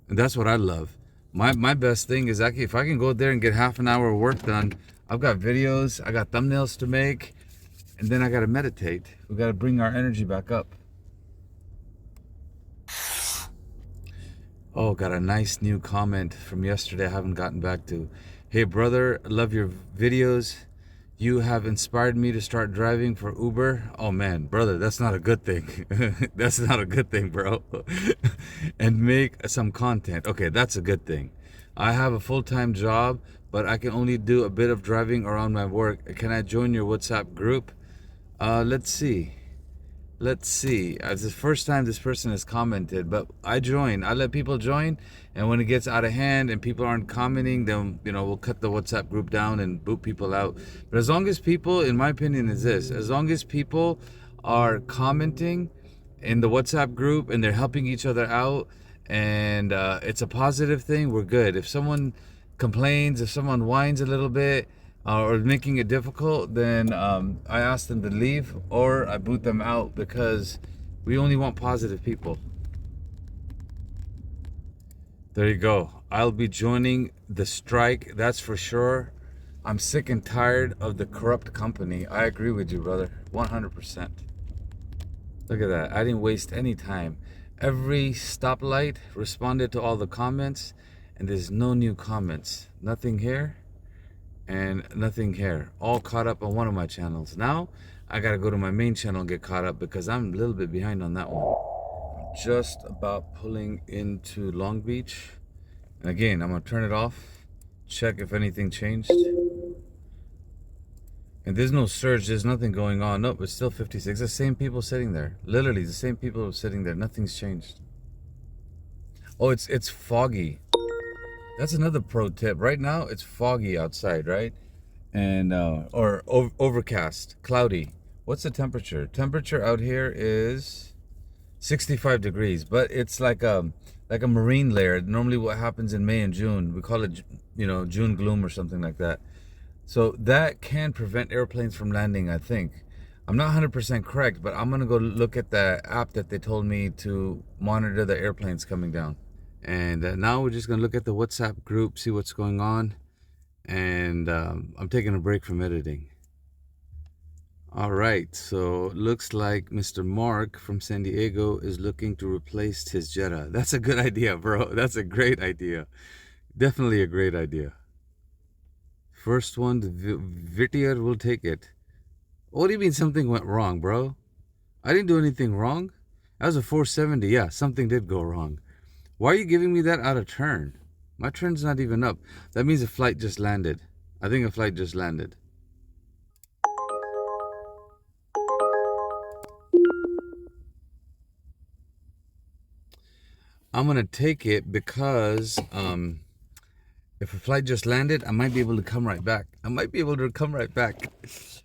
Speaker 1: And that's what I love. My best thing is actually if I can go there and get half an hour of work done. I've got videos, I got thumbnails to make, and then I got to meditate. We got to bring our energy back up. Oh, got a nice new comment from yesterday I haven't gotten back to. Hey brother, love your videos. You have inspired me to start driving for Uber. Oh man, brother, that's not a good thing. That's not a good thing, bro. And make some content. Okay, that's a good thing. I have a full-time job, but I can only do a bit of driving around my work. Can I join your WhatsApp group? Let's see. It's the first time this person has commented, but I let people join, and when it gets out of hand and people aren't commenting, then we'll cut the WhatsApp group down and boot people out. But as long as people, in my opinion is this, as long as people are commenting in the WhatsApp group and they're helping each other out, and it's a positive thing, we're good. If someone complains, if someone whines a little bit, or making it difficult, then I ask them to leave or I boot them out, because we only want positive people. There you go. I'll be joining the strike, that's for sure. I'm sick and tired of the corrupt company. I agree with you, brother, 100%. Look at that. I didn't waste any time. Every stoplight responded to all the comments, and there's no new comments. Nothing here. And nothing here. All caught up on one of my channels. Now I gotta go to my main channel and get caught up, because I'm a little bit behind on that one. I'm just about pulling into Long Beach, and again I'm gonna turn it off, check if anything changed. And there's no surge, there's nothing going on. Nope, it's still 56. The same people sitting there. Literally the same people sitting there. Nothing's changed. Oh, it's foggy. That's another pro tip. Right now, it's foggy outside, right? And overcast, cloudy. What's the temperature? Temperature out here is 65 degrees, but it's like a marine layer. Normally, what happens in May and June, we call it, June gloom or something like that. So that can prevent airplanes from landing, I think. I'm not 100% correct, but I'm gonna go look at the app that they told me to monitor the airplanes coming down. And now we're just gonna look at the WhatsApp group, see what's going on. And I'm taking a break from editing. All right, so looks like Mr. Mark from San Diego is looking to replace his Jetta. That's a good idea, bro. That's a great idea. Definitely a great idea. First one, the Whittier will take it. What do you mean something went wrong, bro? I didn't do anything wrong. That was a 470. Yeah, something did go wrong. Why are you giving me that out of turn? My turn's not even up. That means a flight just landed. I think a flight just landed. I'm gonna take it because if a flight just landed, I might be able to come right back.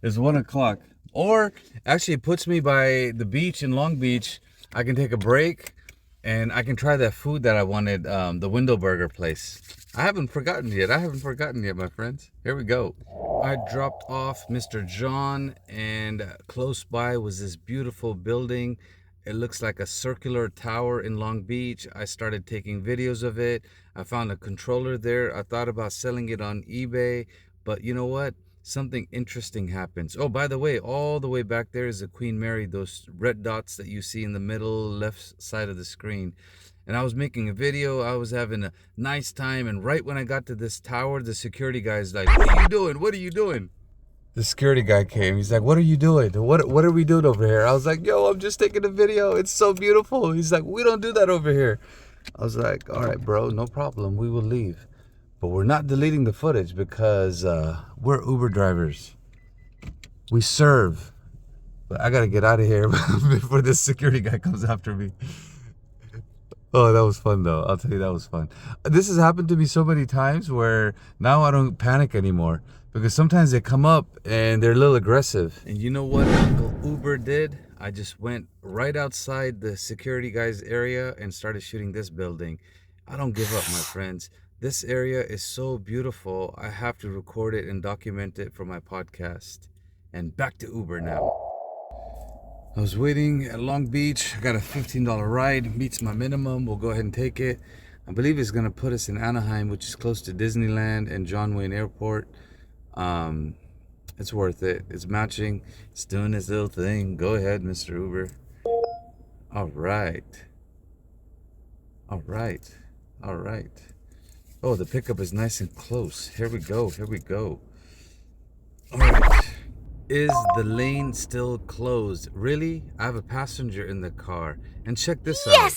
Speaker 1: It's 1 o'clock. Or actually it puts me by the beach in Long Beach. I can take a break and I can try that food that I wanted, the window burger place. I haven't forgotten yet, my friends. Here we go. I dropped off Mr. John, and close by was this beautiful building. It looks like a circular tower in Long Beach. I started taking videos of it. I found a controller there. I thought about selling it on eBay, but you know what? Something interesting happens. Oh, by the way, all the way back there is the Queen Mary, those red dots that you see in the middle left side of the screen. And I was making a video. I was having a nice time, and right when I got to this tower, the security guy's like, "What are you doing? What are you doing?" The security guy came. He's like, "What are you doing? What are we doing over here?" I was like, "Yo, I'm just taking a video. It's so beautiful." He's like, "We don't do that over here." I was like, "All right, bro, no problem. We will leave." But we're not deleting the footage because we're Uber drivers. We serve. But I got to get out of here before this security guy comes after me. Oh, that was fun though. I'll tell you, that was fun. This has happened to me so many times where now I don't panic anymore, because sometimes they come up and they're a little aggressive. And you know what Uncle Uber did? I just went right outside the security guy's area and started shooting this building. I don't give up, my friends. This area is so beautiful. I have to record it and document it for my podcast. And back to Uber now. I was waiting at Long Beach. I got a $15 ride, meets my minimum. We'll go ahead and take it. I believe it's gonna put us in Anaheim, which is close to Disneyland and John Wayne Airport. It's worth it. It's matching. It's doing its little thing. Go ahead, Mr. Uber. All right. All right. All right. Oh, the pickup is nice and close. Here we go. Here we go. All right. Is the lane still closed? Really? I have a passenger in the car. And check this out.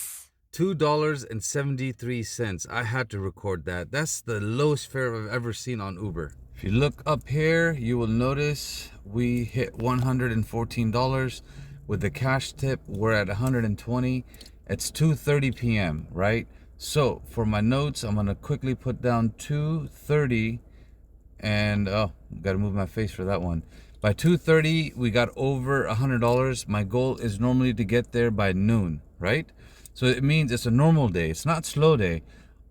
Speaker 1: $2.73. I had to record that. That's the lowest fare I've ever seen on Uber. If you look up here, you will notice we hit $114. With the cash tip, we're at $120. It's 2:30 p.m., right? So for my notes, I'm gonna quickly put down 2:30, and oh, gotta move my face for that one. By 2:30, we got over $100. My goal is normally to get there by noon, right? So it means it's a normal day. It's not slow day.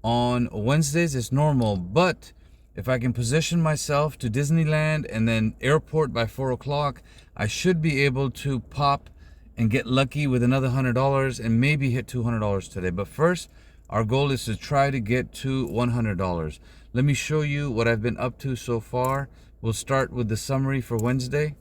Speaker 1: On Wednesdays, it's normal, but if I can position myself to Disneyland and then airport by 4 o'clock, I should be able to pop and get lucky with another $100 and maybe hit $200 today. But first, our goal is to try to get to $100. Let me show you what I've been up to so far. We'll start with the summary for Wednesday.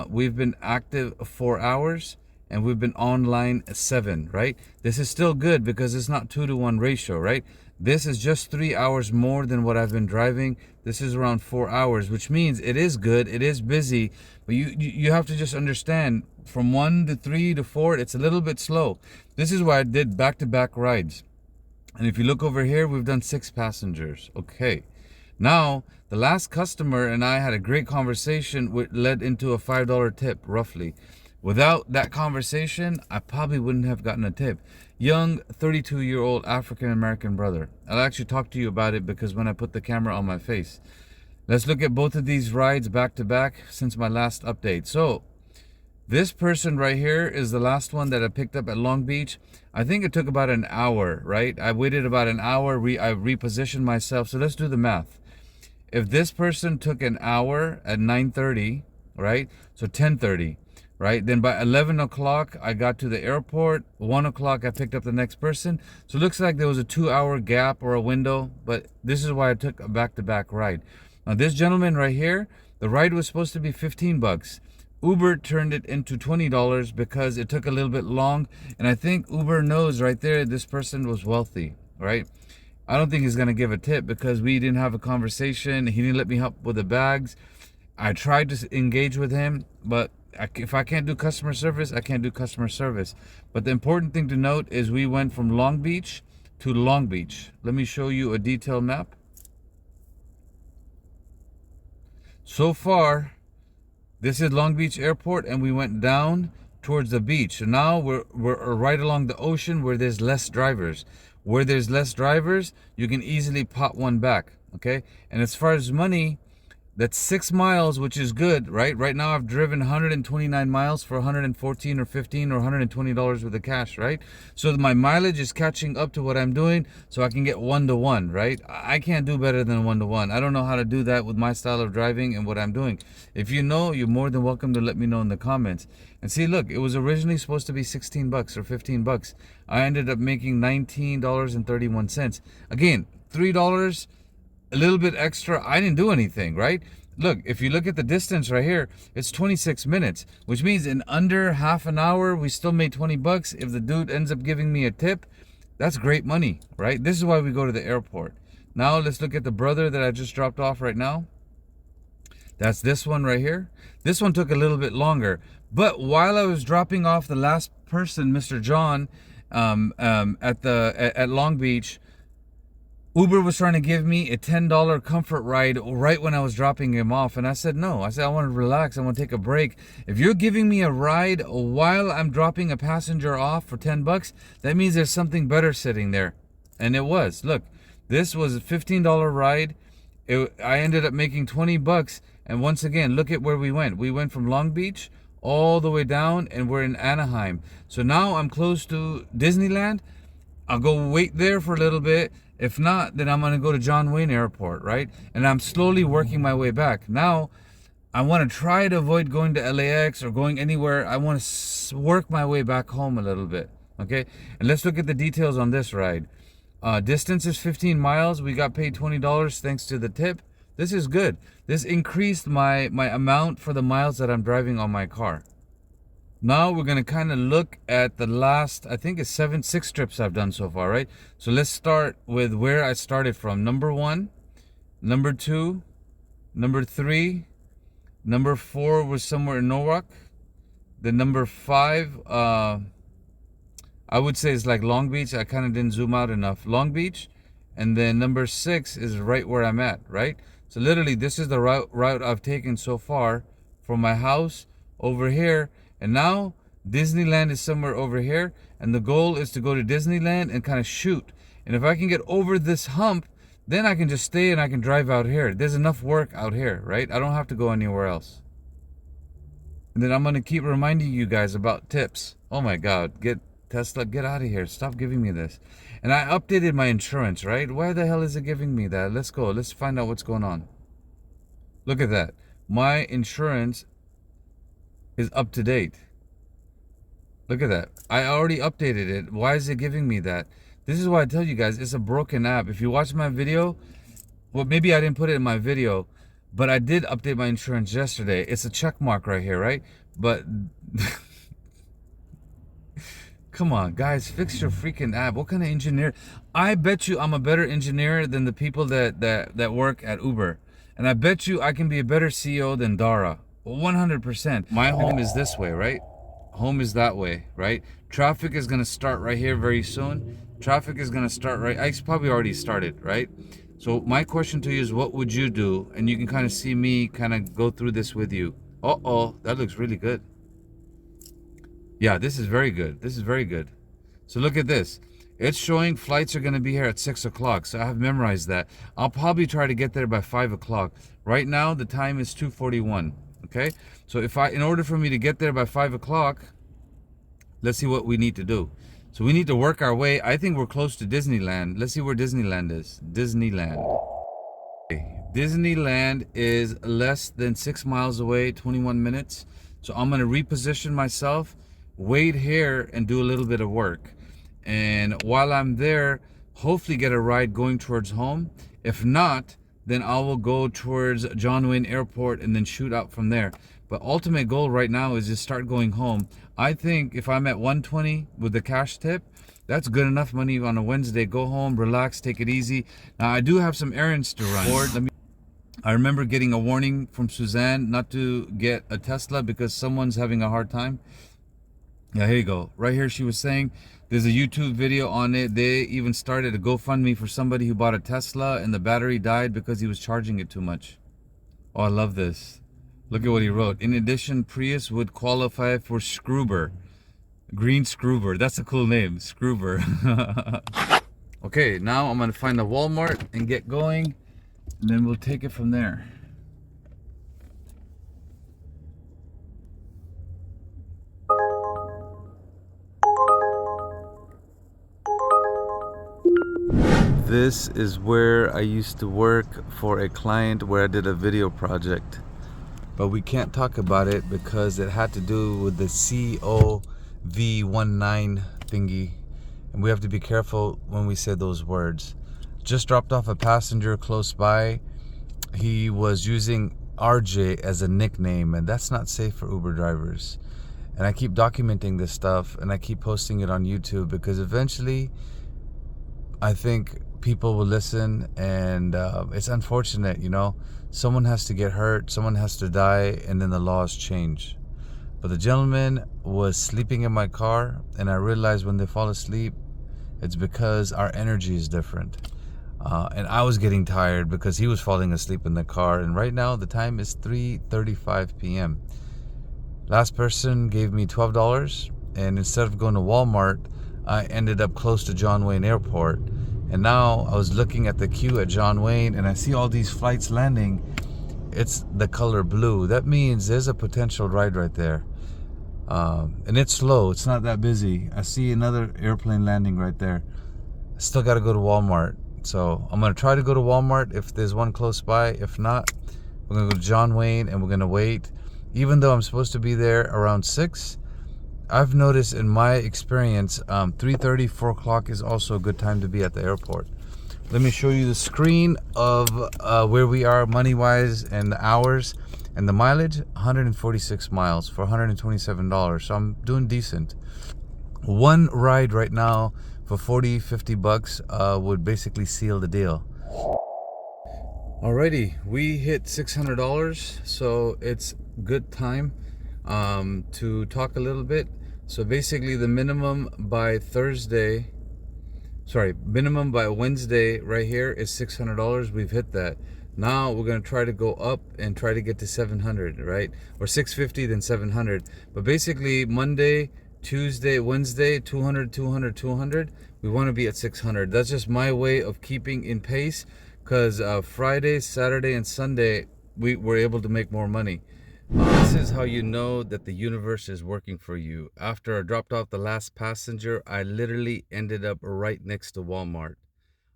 Speaker 1: We've been active 4 hours and we've been online 7, right? This is still good because it's not 2-to-1 ratio, right? This is just 3 hours more than what I've been driving. This is around 4 hours, which means it is good, it is busy, but you have to just understand, from 1 to 3 to 4, it's a little bit slow. This is why I did back-to-back rides. And if you look over here, we've done 6 passengers. Okay. Now, the last customer and I had a great conversation, which led into a $5 tip, roughly. Without that conversation, I probably wouldn't have gotten a tip. Young, 32-year-old African-American brother. I'll actually talk to you about it because when I put the camera on my face. Let's look at both of these rides back to back since my last update. So, this person right here is the last one that I picked up at Long Beach. I think it took about an hour, right? I waited about an hour. I repositioned myself. So let's do the math. If this person took an hour at 9:30, right? So 10:30, right? Then by 11 o'clock, I got to the airport. 1 o'clock, I picked up the next person. So it looks like there was a 2-hour gap or a window, but this is why I took a back-to-back ride. Now this gentleman right here, the ride was supposed to be $15, Uber turned it into $20 because it took a little bit long. And I think Uber knows right there this person was wealthy, right? I don't think he's going to give a tip because we didn't have a conversation. He didn't let me help with the bags. I tried to engage with him, but if I can't do customer service, I can't do customer service. But the important thing to note is we went from Long Beach to Long Beach. Let me show you a detailed map. So far, this is Long Beach Airport, and we went down towards the beach. So now we're right along the ocean where there's less drivers. Where there's less drivers, you can easily pop one back, okay? And as far as money, that's 6 miles, which is good, right? Right now I've driven 129 miles for 114 or 15 or $120 worth of cash, right? So my mileage is catching up to what I'm doing, so I can get 1-to-1, right? I can't do better than 1-to-1. I don't know how to do that with my style of driving and what I'm doing. If you know, you're more than welcome to let me know in the comments. And see, look, it was originally supposed to be 16 bucks or 15 bucks. I ended up making $19.31. Again, $3, a little bit extra. I didn't do anything, right? Look, if you look at the distance right here, it's 26 minutes, which means in under half an hour, we still made 20 bucks. If the dude ends up giving me a tip, that's great money, right? This is why we go to the airport. Now let's look at the brother that I just dropped off right now. That's this one right here. This one took a little bit longer, but while I was dropping off the last person, Mr. John, at Long Beach, Uber was trying to give me a $10 comfort ride right when I was dropping him off. And I said, no. I said, I want to relax. I want to take a break. If you're giving me a ride while I'm dropping a passenger off for 10 bucks, that means there's something better sitting there. And it was. Look, this was a $15 ride. I ended up making 20 bucks. And once again, look at where we went. We went from Long Beach all the way down, and we're in Anaheim. So now I'm close to Disneyland. I'll go wait there for a little bit. If not, then I'm going to go to John Wayne Airport, right? And I'm slowly working my way back. Now, I want to try to avoid going to LAX or going anywhere. I want to work my way back home a little bit, okay? And let's look at the details on this ride. Distance is 15 miles. We got paid $20 thanks to the tip. This is good. This increased my amount for the miles that I'm driving on my car. Now we're going to kind of look at the last, I think it's 6 trips I've done so far, right? So let's start with where I started from. Number 1, number 2, number 3, number 4 was somewhere in Norwalk. The number 5, I would say it's like Long Beach. I kind of didn't zoom out enough. Long Beach. And then number 6 is right where I'm at, right? So literally this is the route I've taken so far from my house over here. And now Disneyland is somewhere over here, and the goal is to go to Disneyland and kind of shoot. And if I can get over this hump, then I can just stay and I can drive out here. There's enough work out here, right? I don't have to go anywhere else. And then I'm going to keep reminding you guys about tips. Oh my God, Tesla, get out of here. Stop giving me this. And I updated my insurance, right? Why the hell is it giving me that? Let's go. Let's find out what's going on. Look at that. My insurance is up to date. Look at that. I already updated it. Why is it giving me that? This is why I tell you guys, it's a broken app. If you watch my video, well, maybe I didn't put it in my video, but I did update my insurance yesterday. It's a check mark right here, right? But come on, guys, fix your freaking app. What kind of engineer? I bet you I'm a better engineer than the people that work at Uber. And I bet you I can be a better CEO than Dara. 100%. My home is this way, right? Home is that way, right? Traffic is going to start right here very soon. Traffic is going to start right. It's probably already started, right? So my question to you is, what would you do? And you can kind of see me kind of go through this with you. Uh-oh, that looks really good. Yeah, this is very good. This is very good. So look at this. It's showing flights are going to be here at 6 o'clock. So I have memorized that. I'll probably try to get there by 5 o'clock. Right now, the time is 2:41. Okay, so in order for me to get there by 5 o'clock, let's see what we need to do. So we need to work our way. I think we're close to Disneyland. Let's see where Disneyland is. Disneyland. Okay. Disneyland is less than 6 miles away, 21 minutes. So I'm going to reposition myself, wait here, and do a little bit of work. And while I'm there, hopefully get a ride going towards home. If not, then I will go towards John Wayne Airport and then shoot out from there. But ultimate goal right now is just start going home. I think if I'm at 120 with the cash tip, that's good enough money on a Wednesday. Go home, relax, take it easy. Now I do have some errands to run. I remember getting a warning from Suzanne not to get a Tesla because someone's having a hard time. Yeah, here you go. Right here she was saying there's a YouTube video on it. They even started a GoFundMe for somebody who bought a Tesla and the battery died because he was charging it too much. Oh, I love this. Look at what he wrote. In addition, Prius would qualify for Scroober. Green Scroober. That's a cool name. Scroober. Okay, now I'm going to find a Walmart and get going. And then we'll take it from there. This is where I used to work for a client where I did a video project. But we can't talk about it because it had to do with the COVID-19 thingy. And we have to be careful when we say those words. Just dropped off a passenger close by. He was using RJ as a nickname, and that's not safe for Uber drivers. And I keep documenting this stuff and I keep posting it on YouTube because eventually I think people will listen, and it's unfortunate, you know. Someone has to get hurt, someone has to die, and then the laws change. But the gentleman was sleeping in my car, and I realized when they fall asleep, it's because our energy is different. And I was getting tired because he was falling asleep in the car. And right now the time is 3:35 p.m. Last person gave me $12, and instead of going to Walmart, I ended up close to John Wayne Airport. And now I was looking at the queue at John Wayne, and I see all these flights landing. It's the color blue. That means there's a potential ride right there. And it's slow. It's not that busy. I see another airplane landing right there. I still got to go to Walmart. So I'm going to try to go to Walmart if there's one close by. If not, we're going to go to John Wayne and we're going to wait. Even though I'm supposed to be there around 6, I've noticed in my experience, 3:30, 4 o'clock is also a good time to be at the airport. Let me show you the screen of where we are money-wise and the hours and the mileage. 146 miles for $127. So I'm doing decent. One ride right now for 40, 50 bucks would basically seal the deal. Alrighty, we hit $600, so it's good time to talk a little bit. So basically the minimum by Wednesday right here is $600. We've hit that. Now we're going to try to go up and try to get to 700, right? Or 650, then 700. But basically Monday, Tuesday, Wednesday, 200, 200, 200. We want to be at 600. That's just my way of keeping in pace, because Friday, Saturday, and Sunday we were able to make more money. This is how you know that the universe is working for you. After I dropped off the last passenger, I literally ended up right next to Walmart.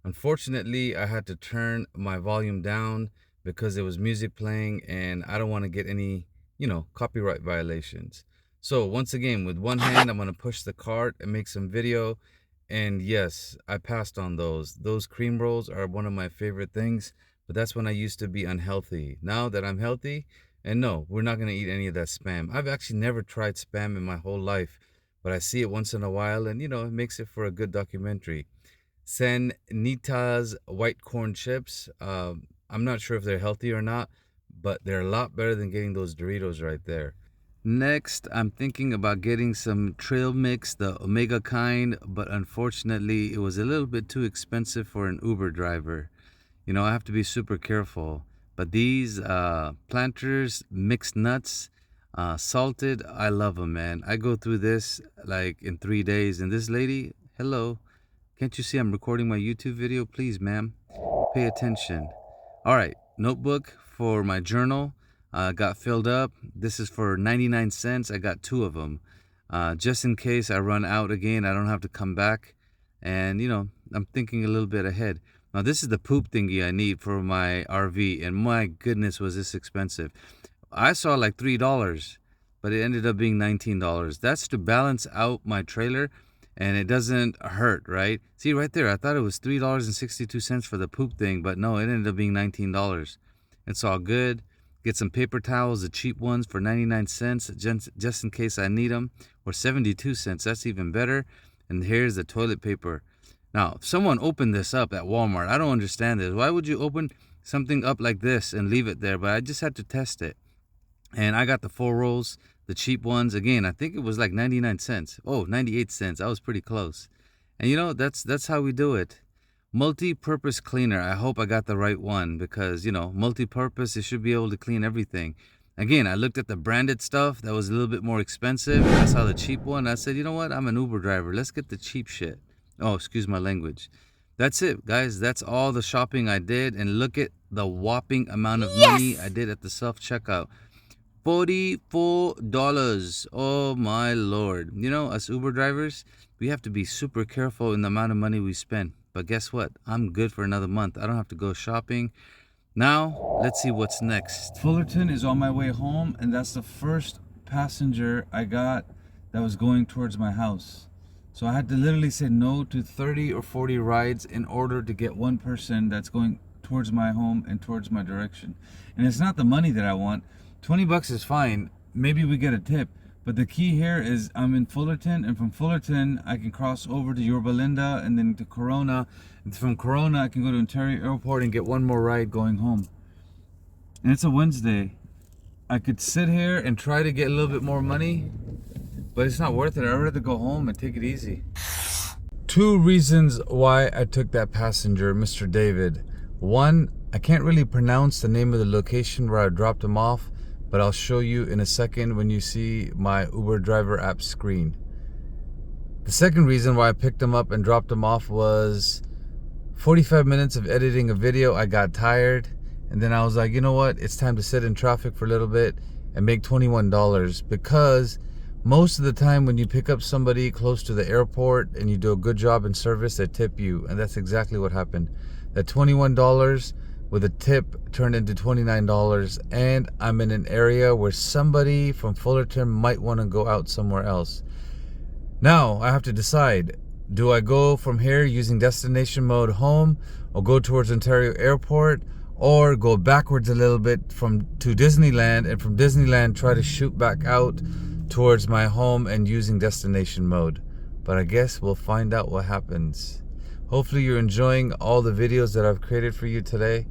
Speaker 1: Unfortunately, I had to turn my volume down because there was music playing, and I don't want to get any, copyright violations. So once again, with one hand, I'm going to push the cart and make some video. And yes, I passed on those. Those cream rolls are one of my favorite things, but that's when I used to be unhealthy. Now that I'm healthy, and no, we're not going to eat any of that Spam. I've actually never tried Spam in my whole life, but I see it once in a while, and, it makes it for a good documentary. San Nita's white corn chips. I'm not sure if they're healthy or not, but they're a lot better than getting those Doritos right there. Next, I'm thinking about getting some trail mix, the Omega kind, but unfortunately, it was a little bit too expensive for an Uber driver. I have to be super careful. But these Planters mixed nuts, salted, I love them, man. I go through this like in 3 days. And this lady, hello, can't you see I'm recording my YouTube video? Please, ma'am, pay attention. All right, notebook for my journal got filled up. This is for 99 cents. I got 2 of them. Just in case I run out again, I don't have to come back. And, I'm thinking a little bit ahead. Now, this is the poop thingy I need for my RV, and my goodness, was this expensive. I saw like $3, but it ended up being $19. That's to balance out my trailer, and it doesn't hurt, right? See, right there, I thought it was $3.62 for the poop thing, but no, it ended up being $19. It's all good. Get some paper towels, the cheap ones for 99 cents, just in case I need them, or 72 cents. That's even better. And here's the toilet paper. Now, if someone opened this up at Walmart, I don't understand this. Why would you open something up like this and leave it there? But I just had to test it. And I got the 4 rolls, the cheap ones. Again, I think it was like 99 cents. Oh, 98 cents. I was pretty close. And you know, that's how we do it. Multi-purpose cleaner. I hope I got the right one because, you know, multi-purpose, it should be able to clean everything. Again, I looked at the branded stuff that was a little bit more expensive. I saw the cheap one. I said, you know what? I'm an Uber driver. Let's get the cheap shit. Oh, excuse my language. That's it, guys. That's all the shopping I did. And look at the whopping amount of money I did at the self-checkout. $44. Oh, my Lord. You know, us Uber drivers, we have to be super careful in the amount of money we spend. But guess what? I'm good for another month. I don't have to go shopping. Now, let's see what's next. Fullerton is on my way home, and that's the first passenger I got that was going towards my house. So I had to literally say no to 30 or 40 rides in order to get one person that's going towards my home and towards my direction. And it's not the money that I want. 20 bucks is fine. Maybe we get a tip. But the key here is I'm in Fullerton, and from Fullerton I can cross over to Yorba Linda and then to Corona. And from Corona I can go to Ontario Airport and get one more ride going home. And it's a Wednesday. I could sit here and try to get a little bit more money, but it's not worth it. I'd rather go home and take it easy. 2 reasons why I took that passenger, Mr. David. One, I can't really pronounce the name of the location where I dropped him off, but I'll show you in a second when you see my Uber driver app screen. The second reason why I picked him up and dropped him off was 45 minutes of editing a video. I got tired, and then I was like, you know what? It's time to sit in traffic for a little bit and make $21, because most of the time when you pick up somebody close to the airport and you do a good job in service, they tip you. And that's exactly what happened. That $21 with a tip turned into $29, and I'm in an area where somebody from Fullerton might want to go out somewhere else. Now I have to decide, do I go from here using destination mode home, or go towards Ontario Airport, or go backwards a little bit to Disneyland, and from Disneyland try to shoot back out towards my home and using destination mode. But I guess we'll find out what happens. Hopefully you're enjoying all the videos that I've created for you today.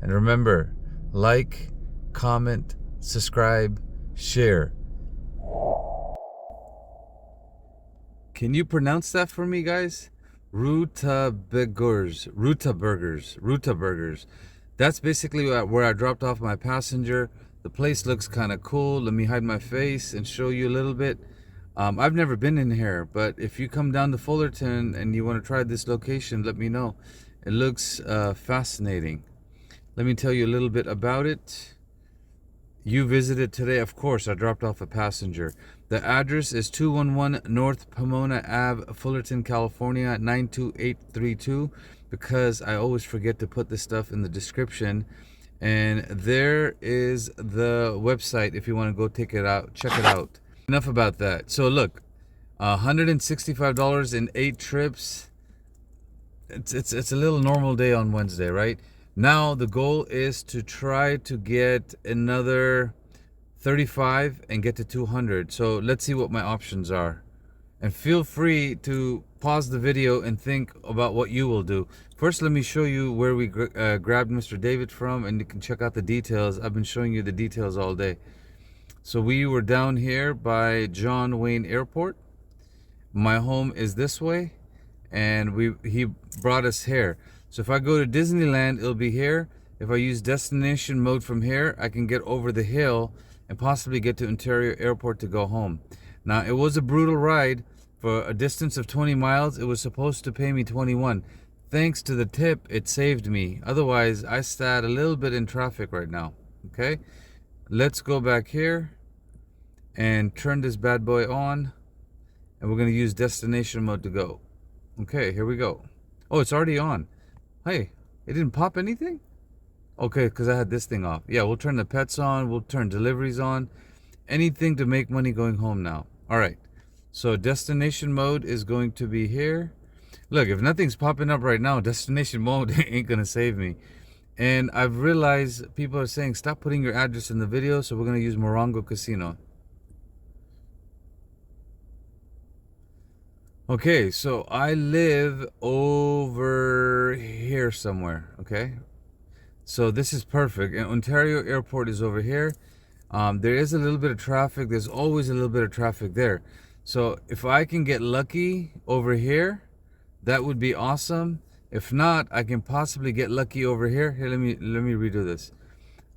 Speaker 1: And remember, like, comment, subscribe, share. Can you pronounce that for me, guys? Ruta Burgers. That's basically where I dropped off my passenger. The place looks kind of cool. Let me hide my face and show you a little bit. I've never been in here, but if you come down to Fullerton and you want to try this location, let me know. It looks fascinating. Let me tell you a little bit about it. You visited today, of course, I dropped off a passenger. The address is 211 North Pomona Ave, Fullerton, California, 92832, because I always forget to put this stuff in the description. And there is the website if you want to go check it out. Enough about that. So look, $165 in 8 trips. It's a little normal day on Wednesday, right? Now the goal is to try to get another 35 and get to 200. So let's see what my options are. And feel free to pause the video and think about what you will do. First, let me show you where we grabbed Mr. David from, and you can check out the details. I've been showing you the details all day. So we were down here by John Wayne Airport. My home is this way, and he brought us here. So if I go to Disneyland, it'll be here. If I use destination mode from here, I can get over the hill and possibly get to Ontario Airport to go home. Now, it was a brutal ride. For a distance of 20 miles, it was supposed to pay me 21. Thanks to the tip, it saved me. Otherwise, I sat a little bit in traffic right now. Okay, let's go back here and turn this bad boy on. And we're going to use destination mode to go. Okay, here we go. Oh, it's already on. Hey, it didn't pop anything? Okay, because I had this thing off. Yeah, we'll turn the pets on. We'll turn deliveries on. Anything to make money going home now. All right. So destination mode is going to be here. Look, if nothing's popping up right now, destination mode ain't going to save me. And I've realized people are saying, stop putting your address in the video, so we're going to use Morongo Casino. Okay, so I live over here somewhere, okay? So this is perfect. And Ontario Airport is over here. There is a little bit of traffic. There's always a little bit of traffic there. So if I can get lucky over here, that would be awesome. If not, I can possibly get lucky over here. Here, let me redo this.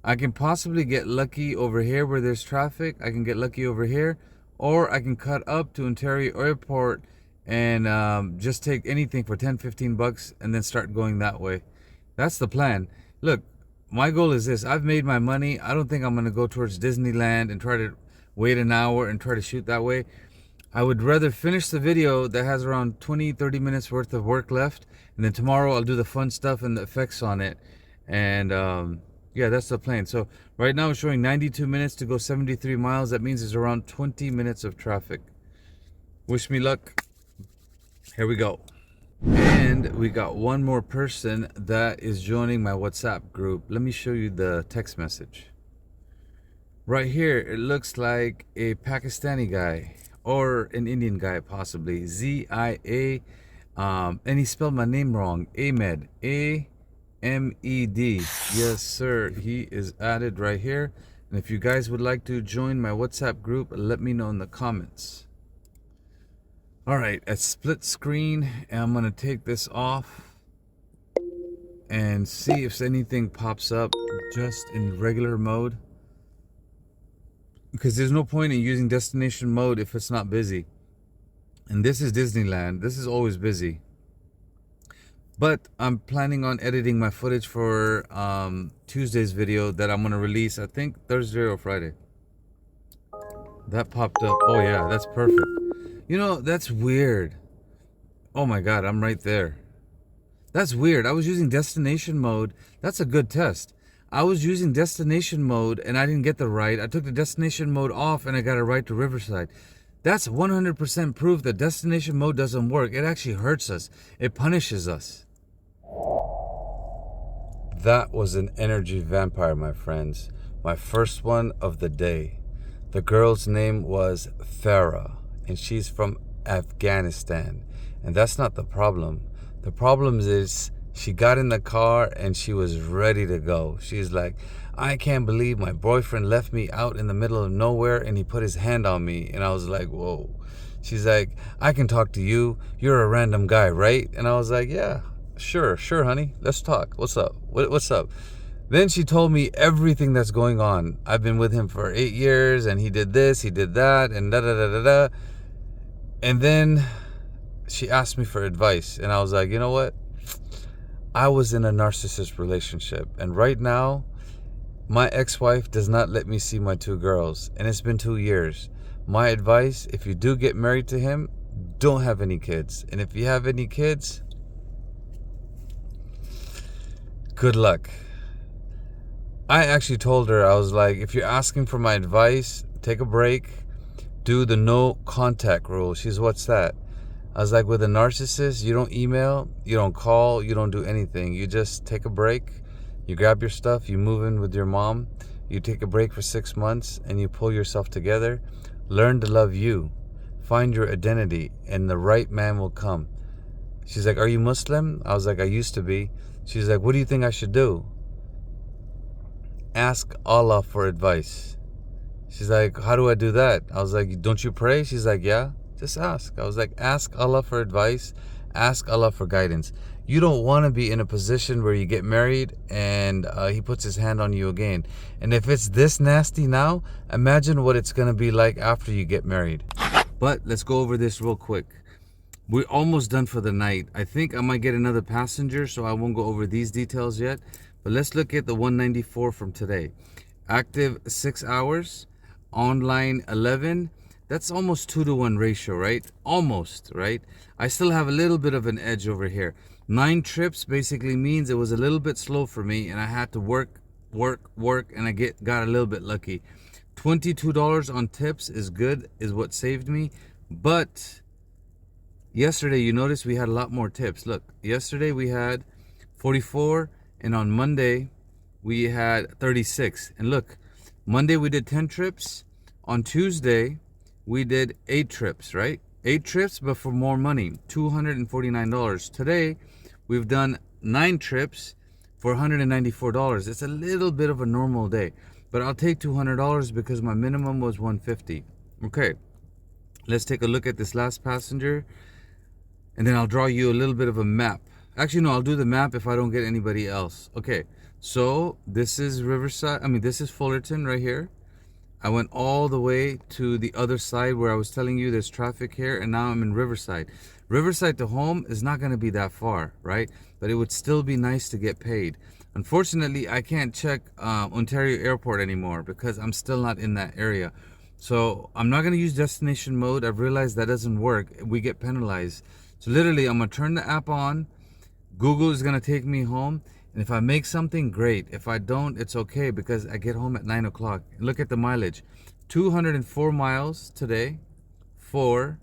Speaker 1: I can possibly get lucky over here where there's traffic. I can get lucky over here, or I can cut up to Ontario Airport and just take anything for 10-15 bucks and then start going that way. That's the plan. Look, my goal is this. I've made my money. I don't think I'm going to go towards Disneyland and try to wait an hour and try to shoot that way. I would rather finish the video that has around 20-30 minutes worth of work left, and then tomorrow I'll do the fun stuff and the effects on it. And yeah, that's the plan. So right now it's showing 92 minutes to go 73 miles. That means there's around 20 minutes of traffic. Wish me luck. Here we go. And we got one more person that is joining my WhatsApp group. Let me show you the text message. Right here, it looks like a Pakistani guy or an Indian guy, possibly. Z-I-A, and he spelled my name wrong. Ahmed, A-M-E-D. Yes, sir. He is added right here. And if you guys would like to join my WhatsApp group, let me know in the comments. All right, at split screen, and I'm gonna take this off and see if anything pops up just in regular mode, because there's no point in using destination mode if it's not busy. And this is Disneyland. This is always busy. But I'm planning on editing my footage for Tuesday's video that I'm gonna release, I think Thursday or Friday. That popped up. Oh yeah, that's perfect. You know, that's weird. Oh my God, I'm right there. That's weird. I was using destination mode. That's a good test. I was using destination mode and I didn't get the ride. I took the destination mode off and I got a ride to Riverside. That's 100% proof that destination mode doesn't work. It actually hurts us. It punishes us. That was an energy vampire, my friends. My first one of the day. The girl's name was Farah, and she's from Afghanistan. And that's not the problem. The problem is she got in the car and she was ready to go. She's like, I can't believe my boyfriend left me out in the middle of nowhere and he put his hand on me. And I was like, whoa. She's like, I can talk to you. You're a random guy, right? And I was like, yeah, sure, honey. Let's talk. What's up? What's up? Then she told me everything that's going on. I've been with him for 8 years and he did this, he did that, and da-da-da-da-da. And then she asked me for advice. And I was like, you know what? I was in a narcissist relationship. And right now, my ex-wife does not let me see my 2 girls. And it's been 2 years. My advice, if you do get married to him, don't have any kids. And if you have any kids, good luck. I actually told her, I was like, if you're asking for my advice, take a break. Do the no contact rule. She's, what's that? I was like, with a narcissist, you don't email, you don't call, you don't do anything. You just take a break, you grab your stuff, you move in with your mom, you take a break for 6 months, and you pull yourself together. Learn to love you. Find your identity, and the right man will come. She's like, are you Muslim? I was like, I used to be. She's like, what do you think I should do? Ask Allah for advice. She's like, how do I do that? I was like, don't you pray? She's like, yeah, just ask. I was like, ask Allah for advice. Ask Allah for guidance. You don't want to be in a position where you get married and he puts his hand on you again. And if it's this nasty now, imagine what it's going to be like after you get married. But let's go over this real quick. We're almost done for the night. I think I might get another passenger, so I won't go over these details yet. But let's look at the 194 from today. Active 6 hours. Online 11. That's almost 2-to-1 ratio, right? Almost, right? I still have a little bit of an edge over here. 9 trips basically means it was a little bit slow for me and I had to work, and I got a little bit lucky. $22 on tips is good, is what saved me. But yesterday, you notice we had a lot more tips. Look, yesterday we had 44 And on Monday, we had 36. And look, Monday we did 10 trips. On Tuesday, we did 8 trips, right? 8 trips, but for more money, $249. Today, we've done 9 trips for $194. It's a little bit of a normal day, but I'll take $200 because my minimum was $150. Okay, let's take a look at this last passenger, and then I'll draw you a little bit of a map. Actually, no, I'll do the map if I don't get anybody else. Okay, so this is Riverside. This is Fullerton right here. I went all the way to the other side where I was telling you there's traffic here, and now I'm in Riverside. Riverside to home is not going to be that far, right? But it would still be nice to get paid. Unfortunately, I can't check Ontario Airport anymore because I'm still not in that area. So I'm not going to use destination mode. I've realized that doesn't work. We get penalized. So literally, I'm going to turn the app on. Google is going to take me home. And if I make something, great. If I don't, it's okay because I get home at 9 o'clock. Look at the mileage. 204 miles today for,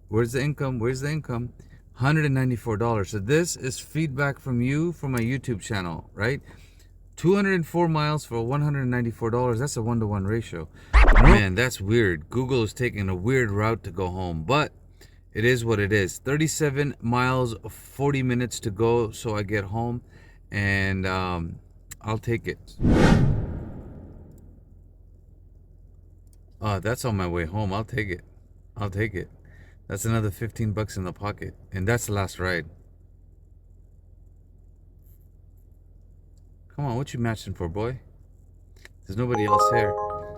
Speaker 1: where's the income? Where's the income? $194. So this is feedback from you for my YouTube channel, right? 204 miles for $194. That's a 1-to-1 ratio. Man, that's weird. Google is taking a weird route to go home, but it is what it is. 37 miles, 40 minutes to go, so I get home, and I'll take it. That's on my way home. I'll take it. I'll take it. That's another 15 bucks in the pocket, and that's the last ride. Come on, what you matching for, boy? There's nobody else here.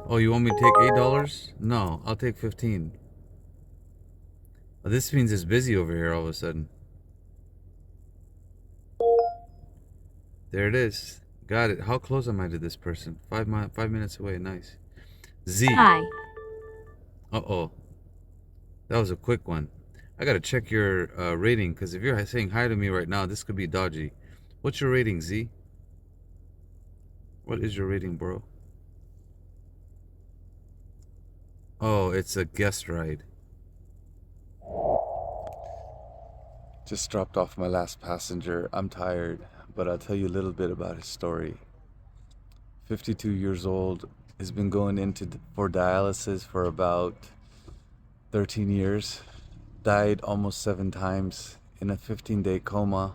Speaker 1: Oh, you want me to take $8? No, I'll take 15. This means it's busy over here all of a sudden. There it is. Got it. How close am I to this person? 5 minutes away. Nice. Z.
Speaker 4: Hi.
Speaker 1: Uh-oh. That was a quick one. I gotta check your rating, because if you're saying hi to me right now, this could be dodgy. What's your rating, Z? What is your rating, bro? Oh, it's a guest ride. Just dropped off my last passenger. I'm tired, but I'll tell you a little bit about his story. 52 years old. He's been going for dialysis for about 13 years. Died almost 7 times in a 15-day coma.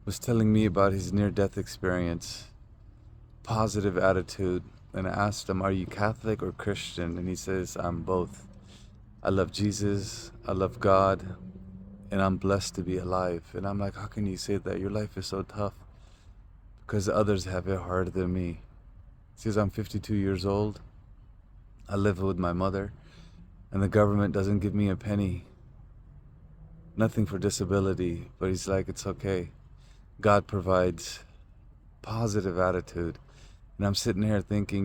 Speaker 1: Was telling me about his near-death experience. Positive attitude. And I asked him, are you Catholic or Christian? And he says, I'm both. I love Jesus. I love God. And I'm blessed to be alive. And I'm like, how can you say that? Your life is so tough. Because others have it harder than me. He says, I'm 52 years old. I live with my mother. And the government doesn't give me a penny. Nothing for disability. But he's like, it's okay. God provides. Positive attitude. And I'm sitting here thinking,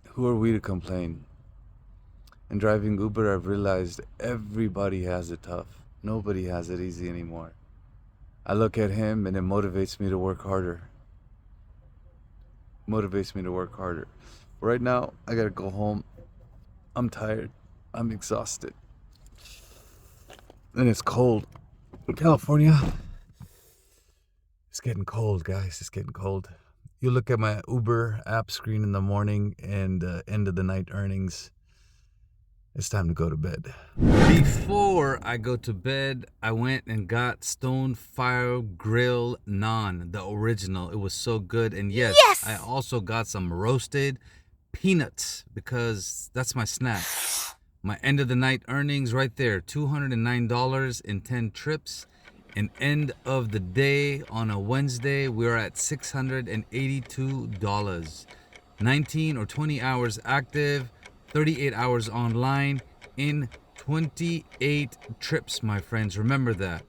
Speaker 1: who are we to complain? And driving Uber, I've realized everybody has it tough. Nobody has it easy anymore. I look at him and it motivates me to work harder. Motivates me to work harder. Right now, I gotta go home. I'm tired. I'm exhausted. And it's cold. In California, it's getting cold, guys. It's getting cold. You look at my Uber app screen in the morning and end of the night earnings. It's time to go to bed. Before I go to bed, I went and got Stone Fire Grill Naan, the original. It was so good. And yes, I also got some roasted peanuts because that's my snack. My end of the night earnings right there, $209 in 10 trips. And end of the day on a Wednesday, we're at $682. 19 or 20 hours active, 38 hours online in 28 trips, my friends. Remember that.